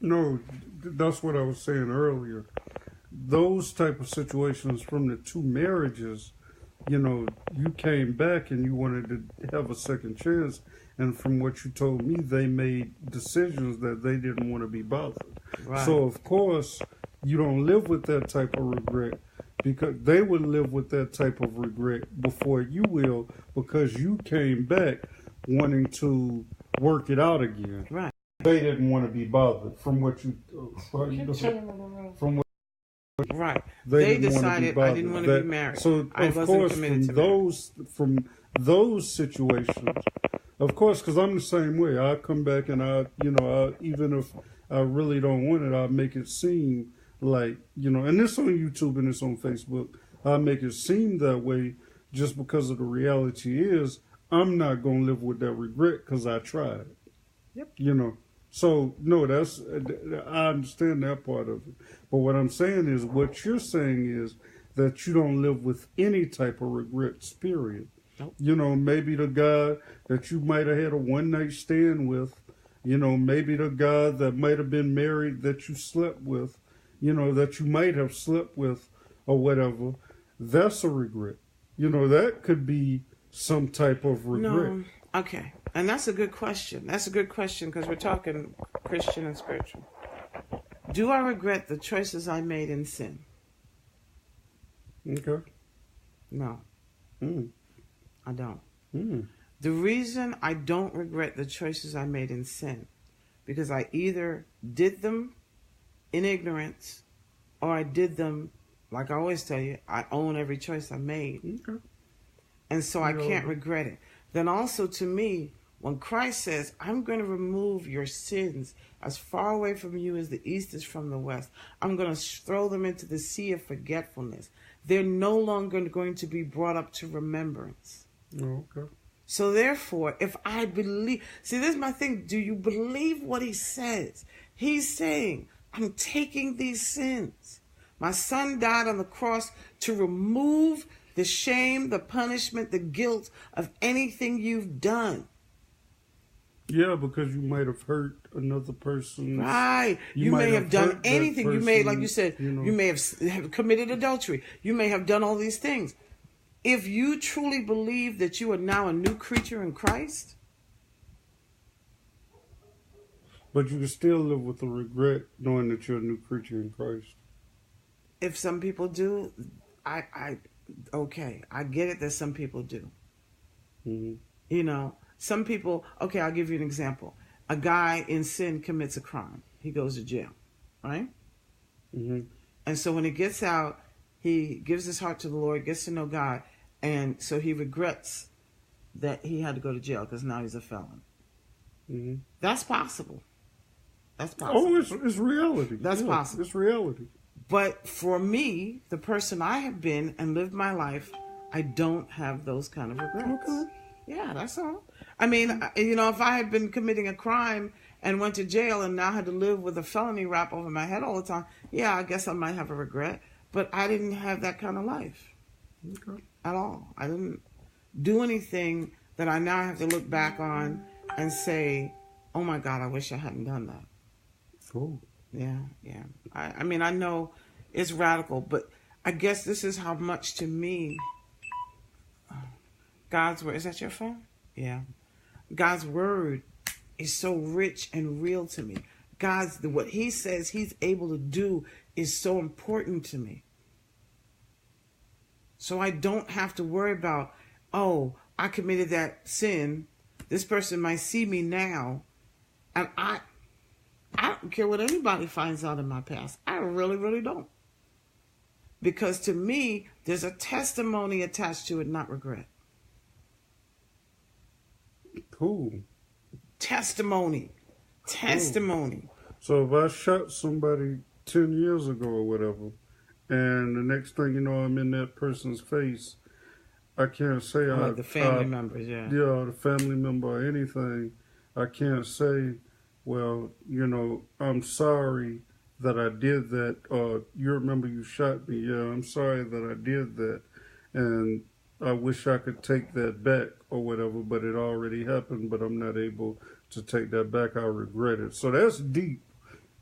No, that's what I was saying earlier. Those type of situations from the two marriages, you came back and you wanted to have a second chance. And from what you told me, they made decisions that they didn't want to be bothered. Right. So, of course, you don't live with that type of regret, because they would live with that type of regret before you will, because you came back wanting to work it out again. Right. They didn't want to be bothered from what you... from what right. They decided I didn't want to be married. So, of course, from those situations, of course, because I'm the same way. I come back and even if I really don't want it, I make it seem like, and this on YouTube and this on Facebook, I make it seem that way just because of the reality is I'm not going to live with that regret because I tried. Yep. So, no, I understand that part of it. But what I'm saying is, what you're saying is that you don't live with any type of regrets, period. Nope. Maybe the guy that you might have had a one-night stand with, maybe the guy that might have been married that you slept with, that you might have slept with or whatever, that's a regret. That could be some type of regret. No. Okay. And that's a good question. That's a good question because we're talking Christian and spiritual. Do I regret the choices I made in sin? Okay. No. I don't. Mm. The reason I don't regret the choices I made in sin, because I either did them in ignorance or I did them, like I always tell you, I own every choice I made. Okay. And so I can't regret it. Then also to me, when Christ says, I'm going to remove your sins as far away from you as the east is from the west, I'm going to throw them into the sea of forgetfulness. They're no longer going to be brought up to remembrance. Oh, okay. So therefore, if I believe, see, this is my thing. Do you believe what he says? He's saying, I'm taking these sins. My son died on the cross to remove the shame, the punishment, the guilt of anything you've done. Yeah, because you might have hurt another person. Right. You may have done anything. Person, you may, like you said, you may have committed adultery. You may have done all these things. If you truly believe that you are now a new creature in Christ. But you can still live with the regret knowing that you're a new creature in Christ. If some people do, okay, I get it that some people do. Mm-hmm. You know, some people, okay, I'll give you an example. A guy in sin commits a crime. He goes to jail, right? Mm-hmm. And so when he gets out, he gives his heart to the Lord, gets to know God, and so he regrets that he had to go to jail because now he's a felon. Mm-hmm. That's possible. That's possible. Oh, it's reality. That's possible. It's reality. But for me, the person I have been and lived my life, I don't have those kind of regrets. Okay. Yeah, that's all. I mean, you know, if I had been committing a crime and went to jail and now had to live with a felony rap over my head all the time, yeah, I guess I might have a regret. But I didn't have that kind of life at all. I didn't do anything that I now have to look back on and say, oh my God, I wish I hadn't done that. Cool. Yeah. I mean, I know it's radical, but I guess this is how much to me God's word. Is that your phone? Yeah. God's word is so rich and real to me. What he says he's able to do is so important to me. So I don't have to worry about, oh, I committed that sin. This person might see me now. And I don't care what anybody finds out in my past. I really, really don't. Because to me, there's a testimony attached to it, not regret. Cool. Testimony. So if I shot somebody 10 years ago or whatever, and the next thing you know, I'm in that person's face, I can't say like the family members, yeah, the family member or anything. I can't say, well, you know, I'm sorry that I did that, or you remember you shot me. Yeah, I'm sorry that I did that, and I wish I could take that back or whatever, but it already happened, but I'm not able to take that back. I regret it. So that's deep.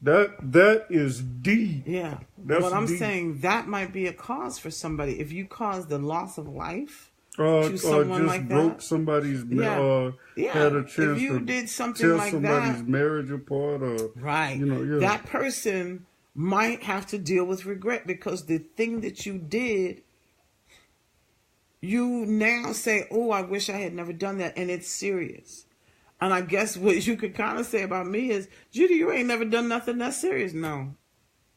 That is deep. Yeah. But I'm saying that might be a cause for somebody. If you cause the loss of life to someone like that. Broke somebody's had a chance if you to did something tear like somebody's that, marriage apart, or right, that person might have to deal with regret because the thing that you did, you now say, oh, I wish I had never done that, and it's serious. And I guess what you could kind of say about me is, Judy, you ain't never done nothing that serious. No,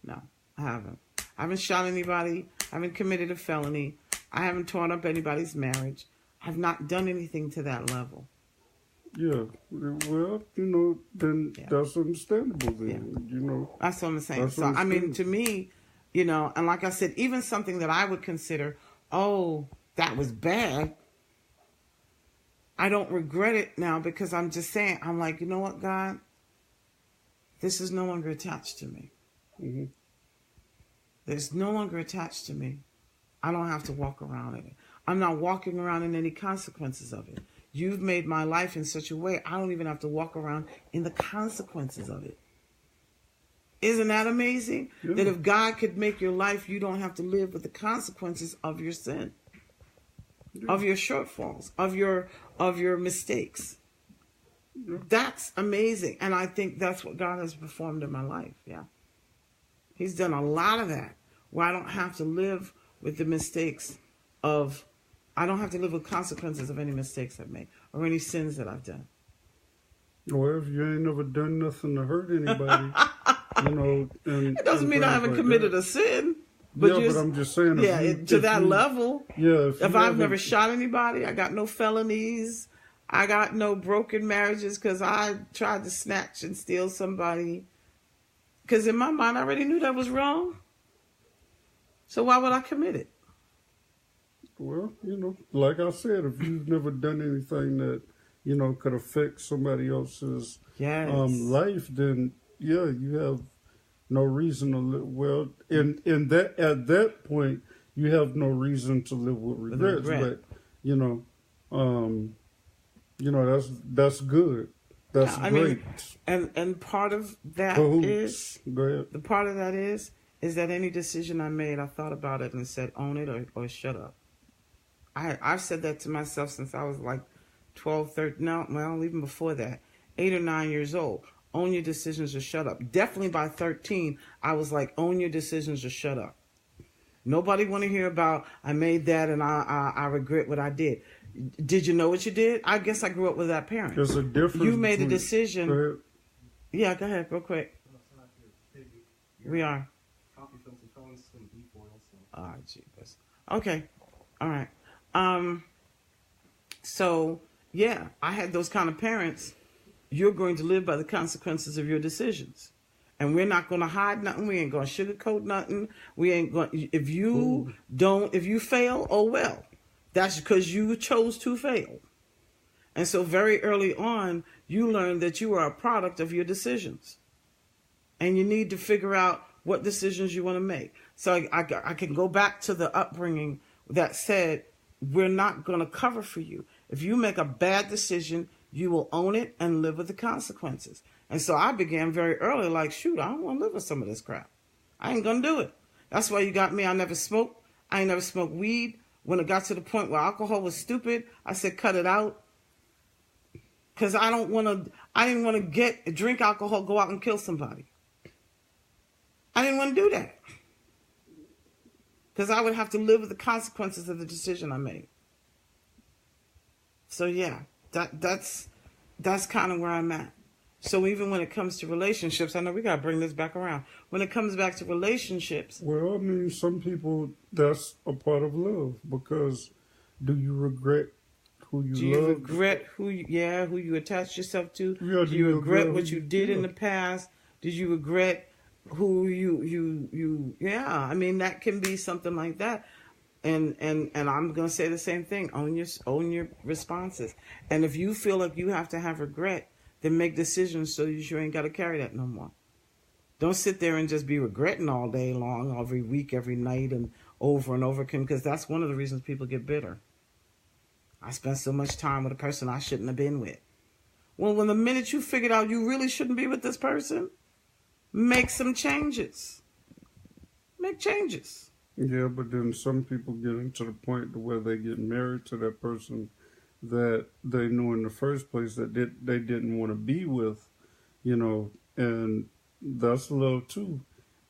I haven't. I haven't shot anybody. I haven't committed a felony. I haven't torn up anybody's marriage. I've not done anything to that level. Yeah, well, you know, then that's understandable then, you know. That's what I'm saying. So, I mean, to me, you know, and like I said, even something that I would consider, oh, that was bad, I don't regret it now because I'm just saying, I'm like, you know what, God? This is no longer attached to me. Mm-hmm. There's no longer attached to me. I don't have to walk around in it. I'm not walking around in any consequences of it. You've made my life in such a way I don't even have to walk around in the consequences of it. Isn't that amazing? Yeah. That if God could make your life, you don't have to live with the consequences of your sin, of your shortfalls, of your mistakes. Yeah. That's amazing. And I think that's what God has performed in my life. Yeah. He's done a lot of that where I don't have to live with the mistakes of, I don't have to live with consequences of any mistakes I've made or any sins that I've done. Well, if you ain't never done nothing to hurt anybody, you know. And, it doesn't mean I haven't committed a sin. But but I'm just saying. To that level. Yeah. If I've never shot anybody, I got no felonies, I got no broken marriages because I tried to snatch and steal somebody. Because in my mind, I already knew that was wrong. So why would I commit it? Well, you know, like I said, if you've never done anything that, you know, could affect somebody else's life, then, yeah, you no reason to live. Well, in that at that point, you have no reason to live with regrets. But you know, that's good. That's great. And part of that is the part of that is that any decision I made, I thought about it and said, own it or shut up. I've said that to myself since I was like 12, 13, even before that, 8 or 9 years old. Own your decisions or shut up. Definitely by 13, I was like, own your decisions or shut up. Nobody want to hear about, I made that and I regret what I did. Did you know what you did? I guess I grew up with that parent. There's a difference. You made a decision. Go ahead. Yeah, go ahead, real quick. We are. Ah, jeepers. Okay. All right. So, yeah, I had those kind of parents. You're going to live by the consequences of your decisions. And we're not going to hide nothing. We ain't going to sugarcoat nothing. We ain't going, if you fail, oh well. That's because you chose to fail. And so very early on, you learn that you are a product of your decisions. And you need to figure out what decisions you want to make. So I can go back to the upbringing that said, we're not going to cover for you. If you make a bad decision, you will own it and live with the consequences. And so I began very early, like, shoot, I don't want to live with some of this crap. I ain't going to do it. That's why you got me. I never smoked. I ain't never smoked weed. When it got to the point where alcohol was stupid, I said, cut it out. Because I didn't want to drink alcohol, go out and kill somebody. I didn't want to do that. Because I would have to live with the consequences of the decision I made. So yeah, that's kind of where I'm at. So even when it comes to relationships, I know we got to bring this back around. When it comes back to relationships. Well, I mean, some people, that's a part of love. Because do you regret who you love? Do you regret who you attached yourself to? Yeah, do you regret what you did in the past? Did you regret who you I mean, that can be something like that. And I'm going to say the same thing. Own your responses. And if you feel like you have to have regret, then make decisions so you ain't got to carry that no more. Don't sit there and just be regretting all day long, every week, every night, and over, because that's one of the reasons people get bitter. I spent so much time with a person I shouldn't have been with. Well, when the minute you figured out you really shouldn't be with this person, make some changes. Make changes. Yeah, but then some people get into the point where they get married to that person that they knew in the first place that they didn't want to be with, and that's love too.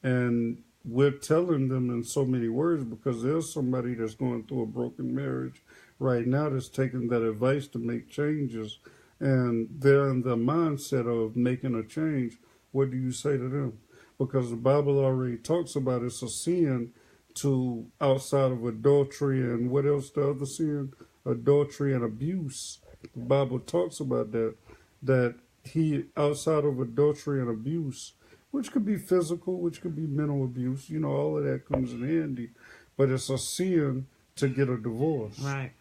And we're telling them in so many words because there's somebody that's going through a broken marriage right now that's taking that advice to make changes, and they're in the mindset of making a change. What do you say to them? Because the Bible already talks about it's a sin to outside of adultery and what else the other sin? Adultery and abuse. The Bible talks about that he outside of adultery and abuse, which could be physical, which could be mental abuse, all of that comes in handy, but it's a sin to get a divorce. Right.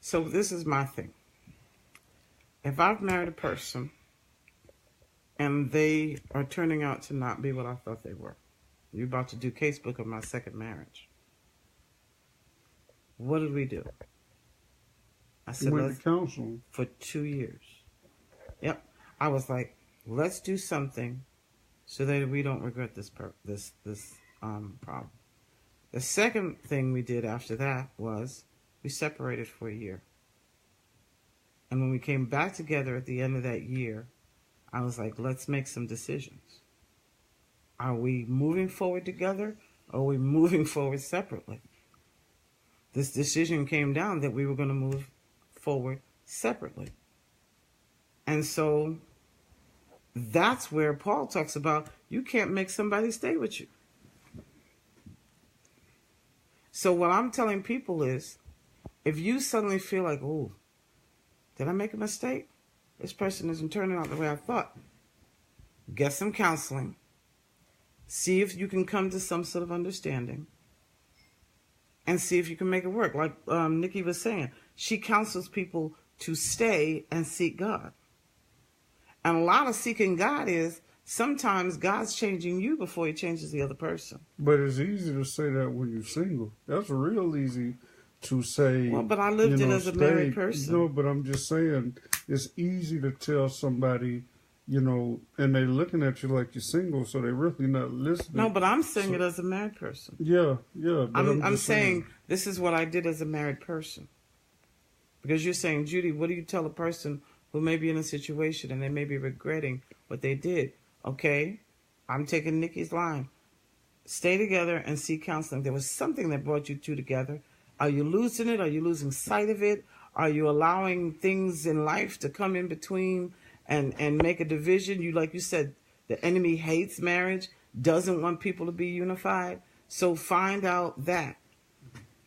So this is my thing. If I've married a person and they are turning out to not be what I thought they were, you're about to do casebook of my second marriage. What did we do? I said, went to counseling for 2 years. Yep. I was like, let's do something so that we don't regret this problem. The second thing we did after that was we separated for a year. And when we came back together at the end of that year, I was like, let's make some decisions. Are we moving forward together or are we moving forward separately? This decision came down that we were going to move forward separately. And so that's where Paul talks about you can't make somebody stay with you. So what I'm telling people is, if you suddenly feel like, oh, did I make a mistake? This person isn't turning out the way I thought. Get some counseling. See if you can come to some sort of understanding. And see if you can make it work. Like Nikki was saying, she counsels people to stay and seek God. And a lot of seeking God is sometimes God's changing you before he changes the other person. But it's easy to say that when you're single. That's real easy to say. Well, but I lived it as a married person. No, but I'm just saying, it's easy to tell somebody, and they're looking at you like you're single, so they're really not listening. No, but I'm saying it as a married person. Yeah. But I'm saying this is what I did as a married person. Because you're saying, Judy, what do you tell a person who may be in a situation and they may be regretting what they did? Okay, I'm taking Nikki's line. Stay together and seek counseling. There was something that brought you two together. Are you losing it? Are you losing sight of it? Are you allowing things in life to come in between and make a division? Like you said, the enemy hates marriage, doesn't want people to be unified. So find out that.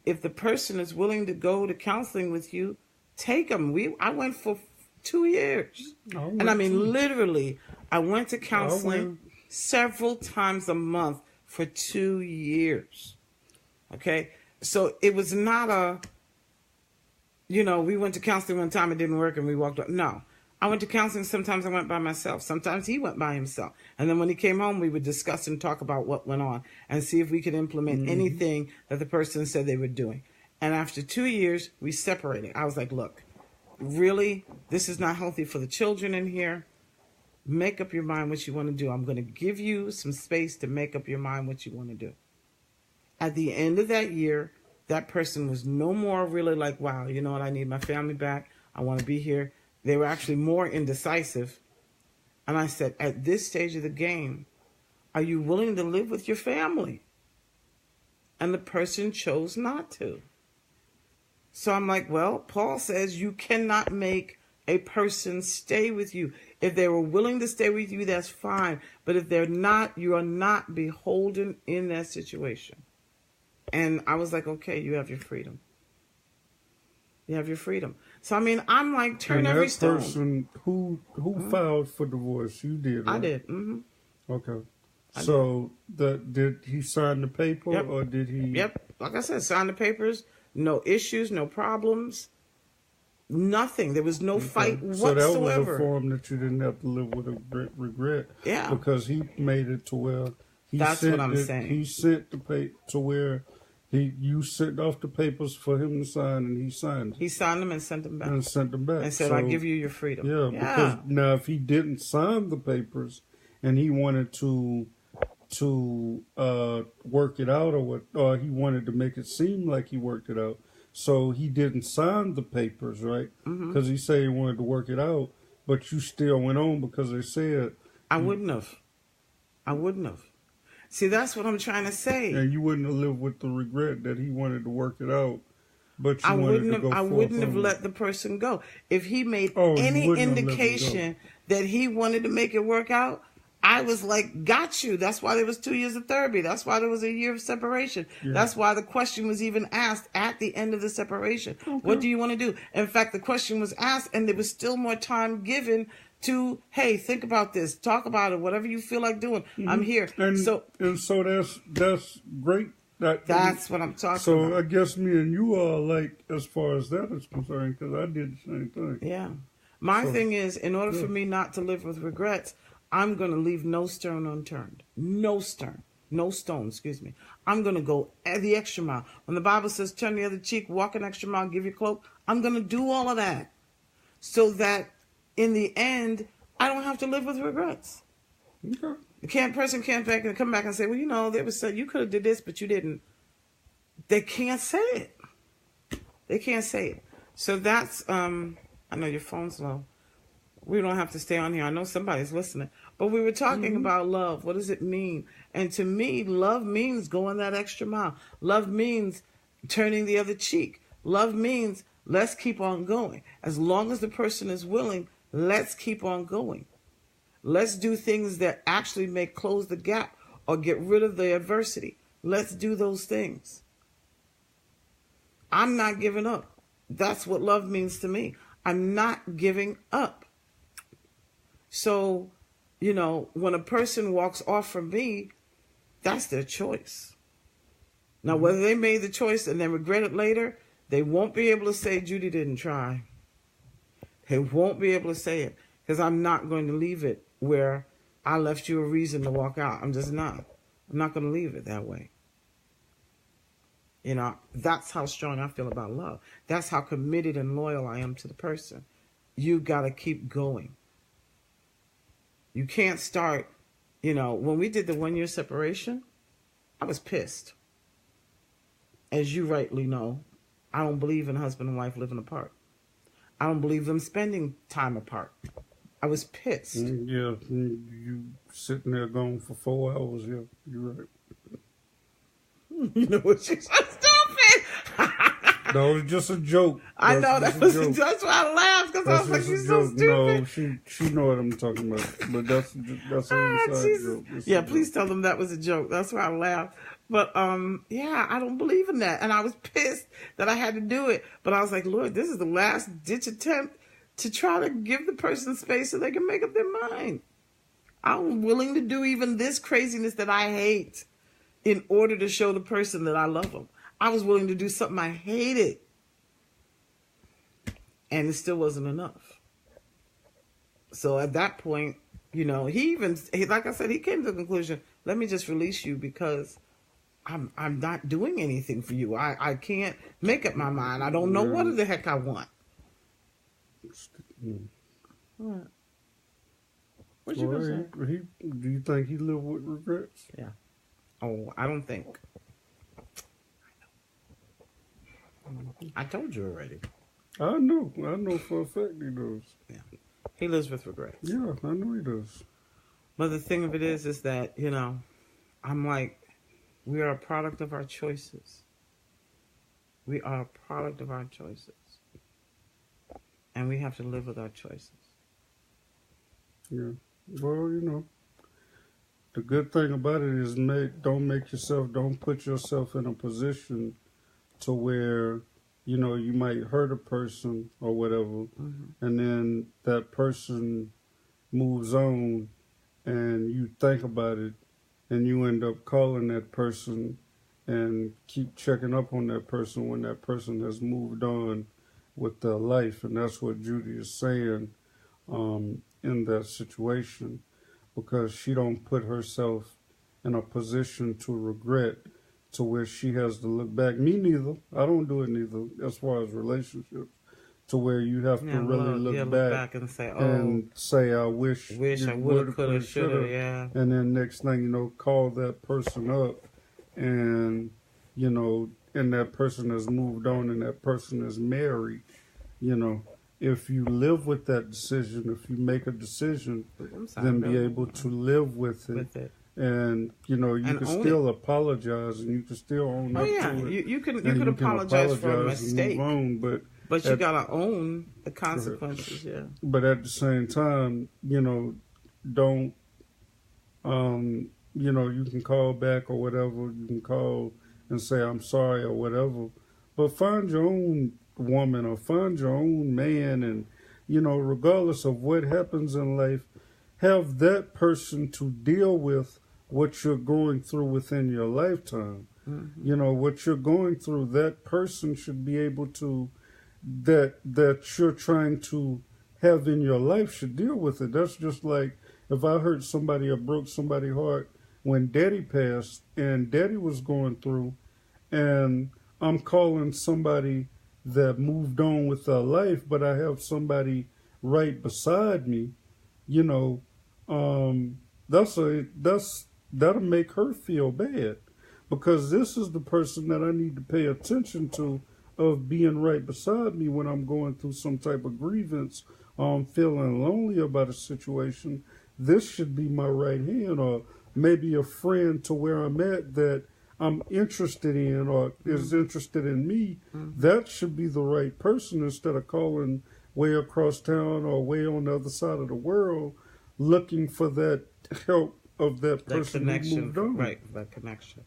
If the person is willing to go to counseling with you, take them. I went for 2 years. And I mean, literally, I went to counseling several times a month for 2 years. Okay? So it was not we went to counseling one time, it didn't work, and we walked up. No. I went to counseling. Sometimes I went by myself. Sometimes he went by himself. And then when he came home, we would discuss and talk about what went on and see if we could implement anything that the person said they were doing. And after 2 years, we separated. I was like, look, really, this is not healthy for the children in here. Make up your mind what you want to do. I'm going to give you some space to make up your mind what you want to do. At the end of that year, that person was no more really like, wow, you know what, I need my family back. I want to be here. They were actually more indecisive. And I said, at this stage of the game, are you willing to live with your family? And the person chose not to. So I'm like, well, Paul says you cannot make a person stay with you. If they were willing to stay with you, that's fine. But if they're not, you are not beholden in that situation. And I was like, okay, you have your freedom. You have your freedom. So, I mean, I'm like, turn every stone. And that person who filed for divorce, you did, right? I did. Mm-hmm. Okay. So, did he sign the paper or did he? Yep. Like I said, sign the papers. No issues, no problems, nothing. There was no fight whatsoever. So that was a form that you didn't have to live with a regret. Yeah. Because he made it to where that's what I'm saying. He sent the paper to where you sent off the papers for him to sign, and he signed them. He signed them and sent them back. And said, I give you your freedom. Yeah, because now if he didn't sign the papers and he wanted to work it out or he wanted to make it seem like he worked it out. So he didn't sign the papers, right? Because he said he wanted to work it out, but you still went on because they said... I wouldn't have. See, that's what I'm trying to say. And you wouldn't have lived with the regret that he wanted to work it out, but you wanted to go I wouldn't have let the person go. If he made any indication that he wanted to make it work out, I was like, got you. That's why there was 2 years of therapy. That's why there was a year of separation. Yeah. That's why the question was even asked at the end of the separation. Okay. What do you want to do? In fact, the question was asked and there was still more time given to, hey, think about this. Talk about it. Whatever you feel like doing. I'm here. And so that's great. That's what I'm talking about. So I guess me and you are like, as far as that is concerned, because I did the same thing. Yeah. My thing is, in order for me not to live with regrets, I'm going to leave no stone unturned. No stone, excuse me. I'm going to go the extra mile. When the Bible says turn the other cheek, walk an extra mile, give your cloak, I'm going to do all of that so that in the end, I don't have to live with regrets. Okay. The person can't come back and say, well, you know, they was said you could have did this, but you didn't. They can't say it. They can't say it. So that's, I know your phone's low. We don't have to stay on here. I know somebody's listening. But we were talking about love. What does it mean? And to me, love means going that extra mile. Love means turning the other cheek. Love means let's keep on going. As long as the person is willing, let's keep on going. Let's do things that actually may close the gap or get rid of the adversity. Let's do those things. I'm not giving up. That's what love means to me. I'm not giving up. So, you know, when a person walks off from me, that's their choice. Now, whether they made the choice and then regret it later, they won't be able to say Judy didn't try. They won't be able to say it because I'm not going to leave it where I left you a reason to walk out. I'm just not. I'm not going to leave it that way. You know, that's how strong I feel about love. That's how committed and loyal I am to the person. You got to keep going. You can't start, you know, when we did the 1 year separation, I was pissed. As you rightly know, I don't believe in husband and wife living apart. I don't believe them spending time apart. I was pissed. Yeah, you sitting there gone for 4 hours. Yeah, you're right. You know what? She's so stupid. That was just a joke. I know that's why I laughed because I was like, "You're so stupid." No, she know what I'm talking about, but that's an inside joke. Yeah, please tell them that was a joke. That's why I laughed. But yeah, I don't believe in that, and I was pissed that I had to do it. But I was like, Lord, this is the last ditch attempt to try to give the person space so they can make up their mind. I'm willing to do even this craziness that I hate in order to show the person that I love them. I was willing to do something I hated. And it still wasn't enough. So at that point, you know, he like I said, he came to the conclusion, let me just release you because I'm not doing anything for you. I can't make up my mind. I don't know what the heck I want. What? What you gonna say? Do you think he lived with regrets? Yeah. Oh, I don't think. I told you already. I know for a fact he does. Yeah. He lives with regrets. Yeah, I know he does. But the thing of it is that, you know, I'm like, we are a product of our choices. We are a product of our choices. And we have to live with our choices. Yeah. Well, you know, the good thing about it is don't put yourself in a position to where, you know, you might hurt a person or whatever, and then that person moves on and you think about it and you end up calling that person and keep checking up on that person when that person has moved on with their life. And that's what Judy is saying in that situation, because she don't put herself in a position to regret to where she has to look back. Me neither. I don't do it neither as far as relationships, to where you have to really look back and say, I wish I would have, could have, should have, yeah. And then next thing you know, call that person up and, you know, and that person has moved on and that person is married. You know, if you live with that decision, if you make a decision, then be able to live with it. And, you know, you can still apologize and you can still own up to it. You can apologize for a mistake. But you got to own the consequences, yeah. But at the same time, you know, don't, you know, you can call back or whatever. You can call and say, I'm sorry or whatever. But find your own woman or find your own man, and, you know, regardless of what happens in life, have that person to deal with what you're going through within your lifetime. You know, what you're going through, that person should be able to, that you're trying to have in your life should deal with it. That's just like if I hurt somebody or broke somebody's heart when Daddy passed and Daddy was going through, and I'm calling somebody that moved on with their life, but I have somebody right beside me, you know, that'll make her feel bad, because this is the person that I need to pay attention to, of being right beside me when I'm going through some type of grievance or I'm feeling lonely about a situation. This should be my right hand, or maybe a friend to where I'm at that I'm interested in or is interested in me. That should be the right person, instead of calling way across town or way on the other side of the world looking for that help of that person who moved on. Right, that connection.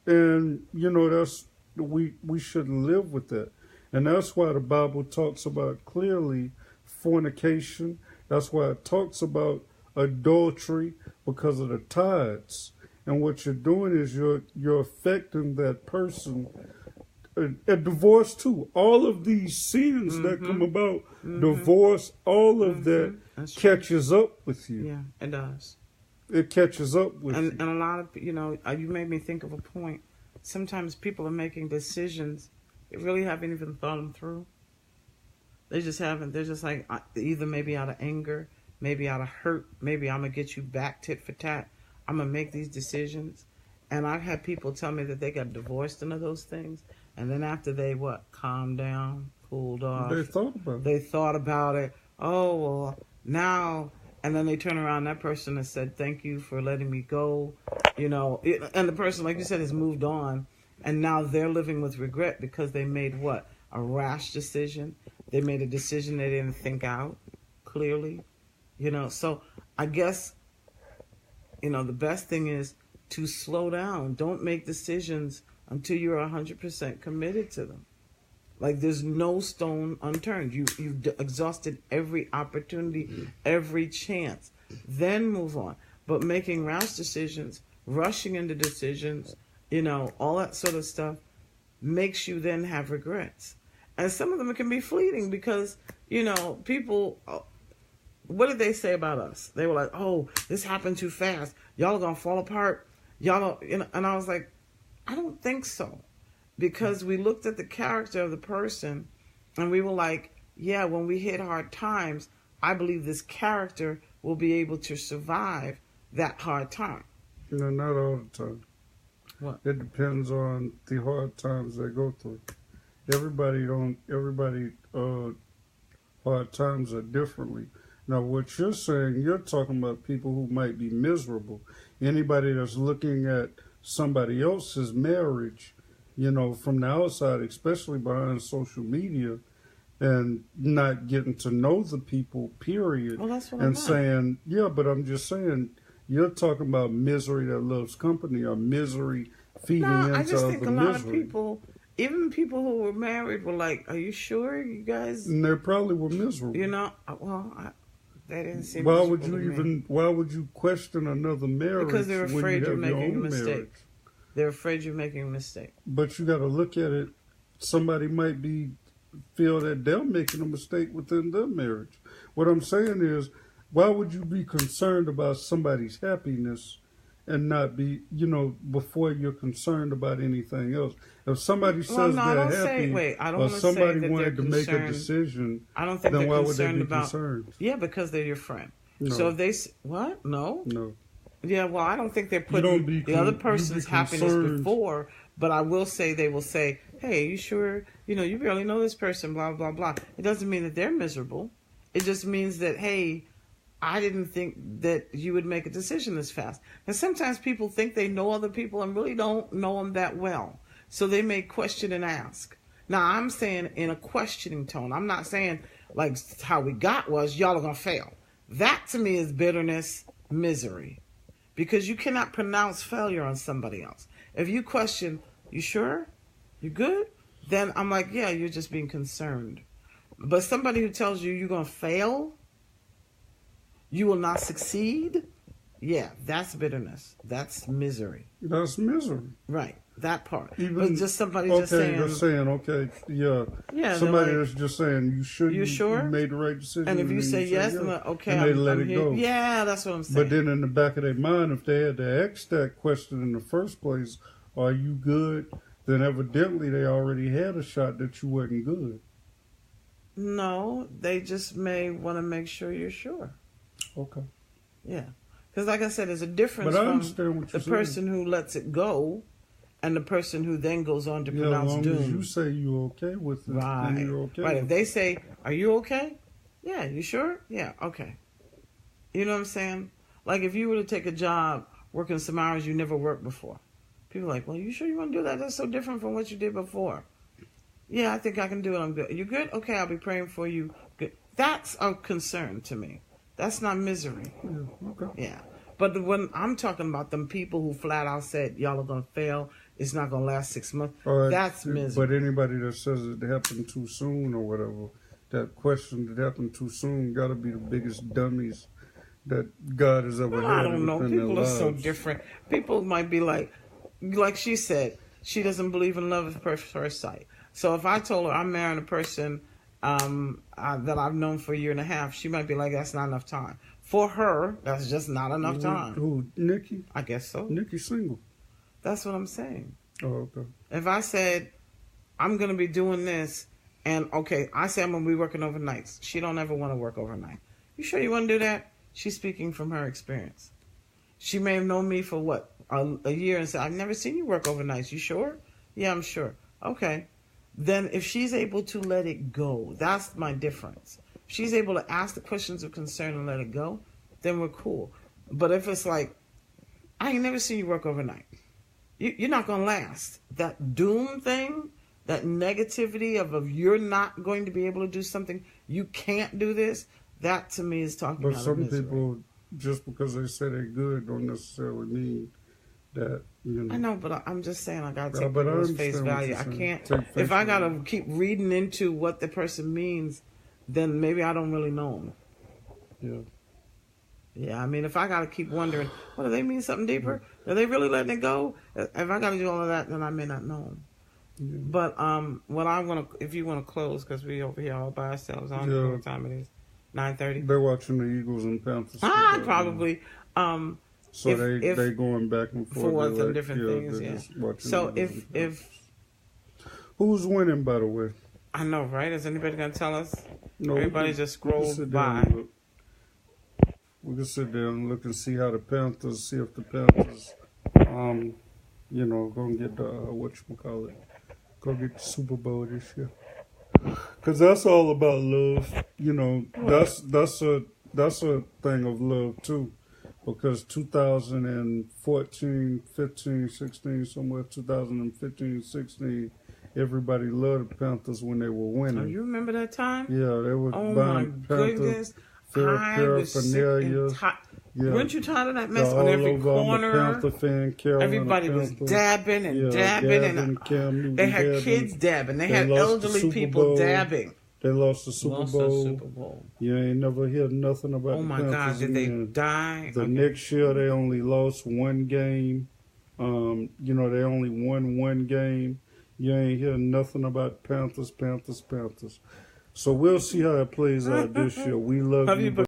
And, you know, that's we should live with that. And that's why the Bible talks about clearly fornication. That's why it talks about adultery, because of the tides. And what you're doing is you're affecting that person. A divorce too. All of these sins that come about, divorce, all of that catches up with you. Yeah, it does. It catches up with you. And a lot of, you made me think of a point. Sometimes people are making decisions they really haven't even thought them through. They just haven't. They're just like, either maybe out of anger, maybe out of hurt, maybe I'm going to get you back tit for tat. I'm going to make these decisions. And I've had people tell me that they got divorced into those things. And then after they, calmed down, cooled off. They thought about it. They thought about it. Oh, well, now. And then they turn around, that person has said, thank you for letting me go. And the person, like you said, has moved on. And now they're living with regret because they made a rash decision. They made a decision they didn't think out clearly. So I guess, the best thing is to slow down. Don't make decisions until you're 100% committed to them. Like, there's no stone unturned. You've exhausted every opportunity, every chance. Then move on. But making rash decisions, rushing into decisions, all that sort of stuff makes you then have regrets. And some of them can be fleeting because, people, what did they say about us? They were like, oh, this happened too fast. Y'all are going to fall apart. Y'all don't, and I was like, I don't think so. Because we looked at the character of the person and we were like, yeah, when we hit hard times, I believe this character will be able to survive that hard time. Not all the time. What? It depends on the hard times they go through. Everybody hard times are differently. Now, what you're saying, you're talking about people who might be miserable. Anybody that's looking at somebody else's marriage, from the outside, especially behind social media, and not getting to know the people, period. Well, that's what and I'm saying, yeah, but I'm just saying, you're talking about misery that loves company or misery feeding into I just think a lot misery. of people, even people who were married, were like, are you sure you guys? And they probably were miserable. They didn't seem Why miserable would you to me. why would you question another marriage? Because they're afraid you're making a mistake. Marriage? They're afraid you're making a mistake. But you got to look at it. Somebody might feel that they're making a mistake within their marriage. What I'm saying is, why would you be concerned about somebody's happiness and not be, before you're concerned about anything else? If somebody says they're happy, or somebody wanted to make a decision, I don't think then they're why would they concerned be about. concerned? Yeah, because they're your friend. No. So if they what? No. Yeah, well, I don't think they're putting the other person's happiness before, but I will say they will say, hey, you sure, you barely know this person, blah, blah, blah. It doesn't mean that they're miserable. It just means that, hey, I didn't think that you would make a decision this fast. And sometimes people think they know other people and really don't know them that well. So they may question and ask. Now, I'm saying in a questioning tone. I'm not saying like how we got was y'all are going to fail. That to me is bitterness, misery. Because you cannot pronounce failure on somebody else. If you question, you sure? You good? Then I'm like, yeah, you're just being concerned. But somebody who tells you you're going to fail, you will not succeed, yeah, that's bitterness. That's misery. That's misery. Right. That part. Even, but just somebody just saying. Okay, just saying, okay, yeah. Yeah. Somebody that's just saying, you shouldn't. You sure? You made the right decision. And if you say yes, then okay, and they let it go. Yeah, that's what I'm saying. But then in the back of their mind, if they had to ask that question in the first place, are you good? Then evidently they already had a shot that you wasn't good. No, they just may want to make sure you're sure. Okay. Yeah. Because like I said, there's a difference from the person who lets it go and the person who then goes on to pronounce doom. As you say you're okay with it, right? then you're okay. Right. If they say, "Are you okay?" Yeah. You sure? Yeah. Okay. You know what I'm saying? Like if you were to take a job working some hours you never worked before, people are like, "Well, you sure you want to do that? That's so different from what you did before." Yeah, I think I can do it. I'm good. You good? Okay, I'll be praying for you. Good. That's a concern to me. That's not misery. Yeah. Okay. Yeah. But when I'm talking about them people who flat out said, y'all are going to fail, it's not going to last 6 months, that's misery. But anybody that says it happened too soon or whatever, that question that happened too soon got to be the biggest dummies that God has ever had. I don't know. People are so different. People might be like she said, she doesn't believe in love at first sight. So if I told her I'm marrying a person that I've known for a year and a half, she might be like, that's not enough time. For her, that's just not enough time. Who, Nikki? I guess so. Nikki's single. That's what I'm saying. Oh, okay. If I said, I'm going to be doing this, and okay, I say I'm going to be working overnights. She don't ever want to work overnight. You sure you want to do that? She's speaking from her experience. She may have known me for what, a year, and said, I've never seen you work overnights. You sure? Yeah, I'm sure. Okay. Then if she's able to let it go, that's my difference. If she's able to ask the questions of concern and let it go, then we're cool. But if it's like, I ain't never seen you work overnight, you're not going to last. That doom thing, that negativity of you're not going to be able to do something, you can't do this, that to me is talking about some misery. People, just because they say they're good, don't necessarily mean that, you know. I know, but I'm just saying I got to take people's face value. I can't, if I got to keep reading into what the person means, then maybe I don't really know them. Yeah. Yeah, I mean, if I got to keep wondering, what, do they mean something deeper? Are they really letting it go? If I got to do all of that, then I may not know them. Yeah. But what I want to, if you want to close, because we over here all by ourselves, I don't know what time it is. 9:30. They're watching the Eagles and Panthers. Probably. So they going back and forth and different things. Yeah. So if who's winning, by the way? I know, right? Is anybody gonna tell us? No. Everybody just scrolled by. We can sit there and look and see how the Panthers, see if the Panthers, you know, gonna get the whatchamacallit, go get the Super Bowl this year. Cause that's all about love, you know. That's a thing of love too. Because 2014, 15, 16, somewhere 2015, 16, everybody loved the Panthers when they were winning. Oh, you remember that time? Yeah, they were buying Panthers paraphernalia. Yeah. Weren't you tired of that mess on every corner? Everybody was dabbing and dabbing, and they had kids dabbing. They had elderly people dabbing. They lost the Super Bowl. You ain't never heard nothing about the Panthers. Oh my God, did they die? The next year they only lost one game. You know, they only won one game. You ain't hear nothing about Panthers. So we'll see how it plays out this year. We love you.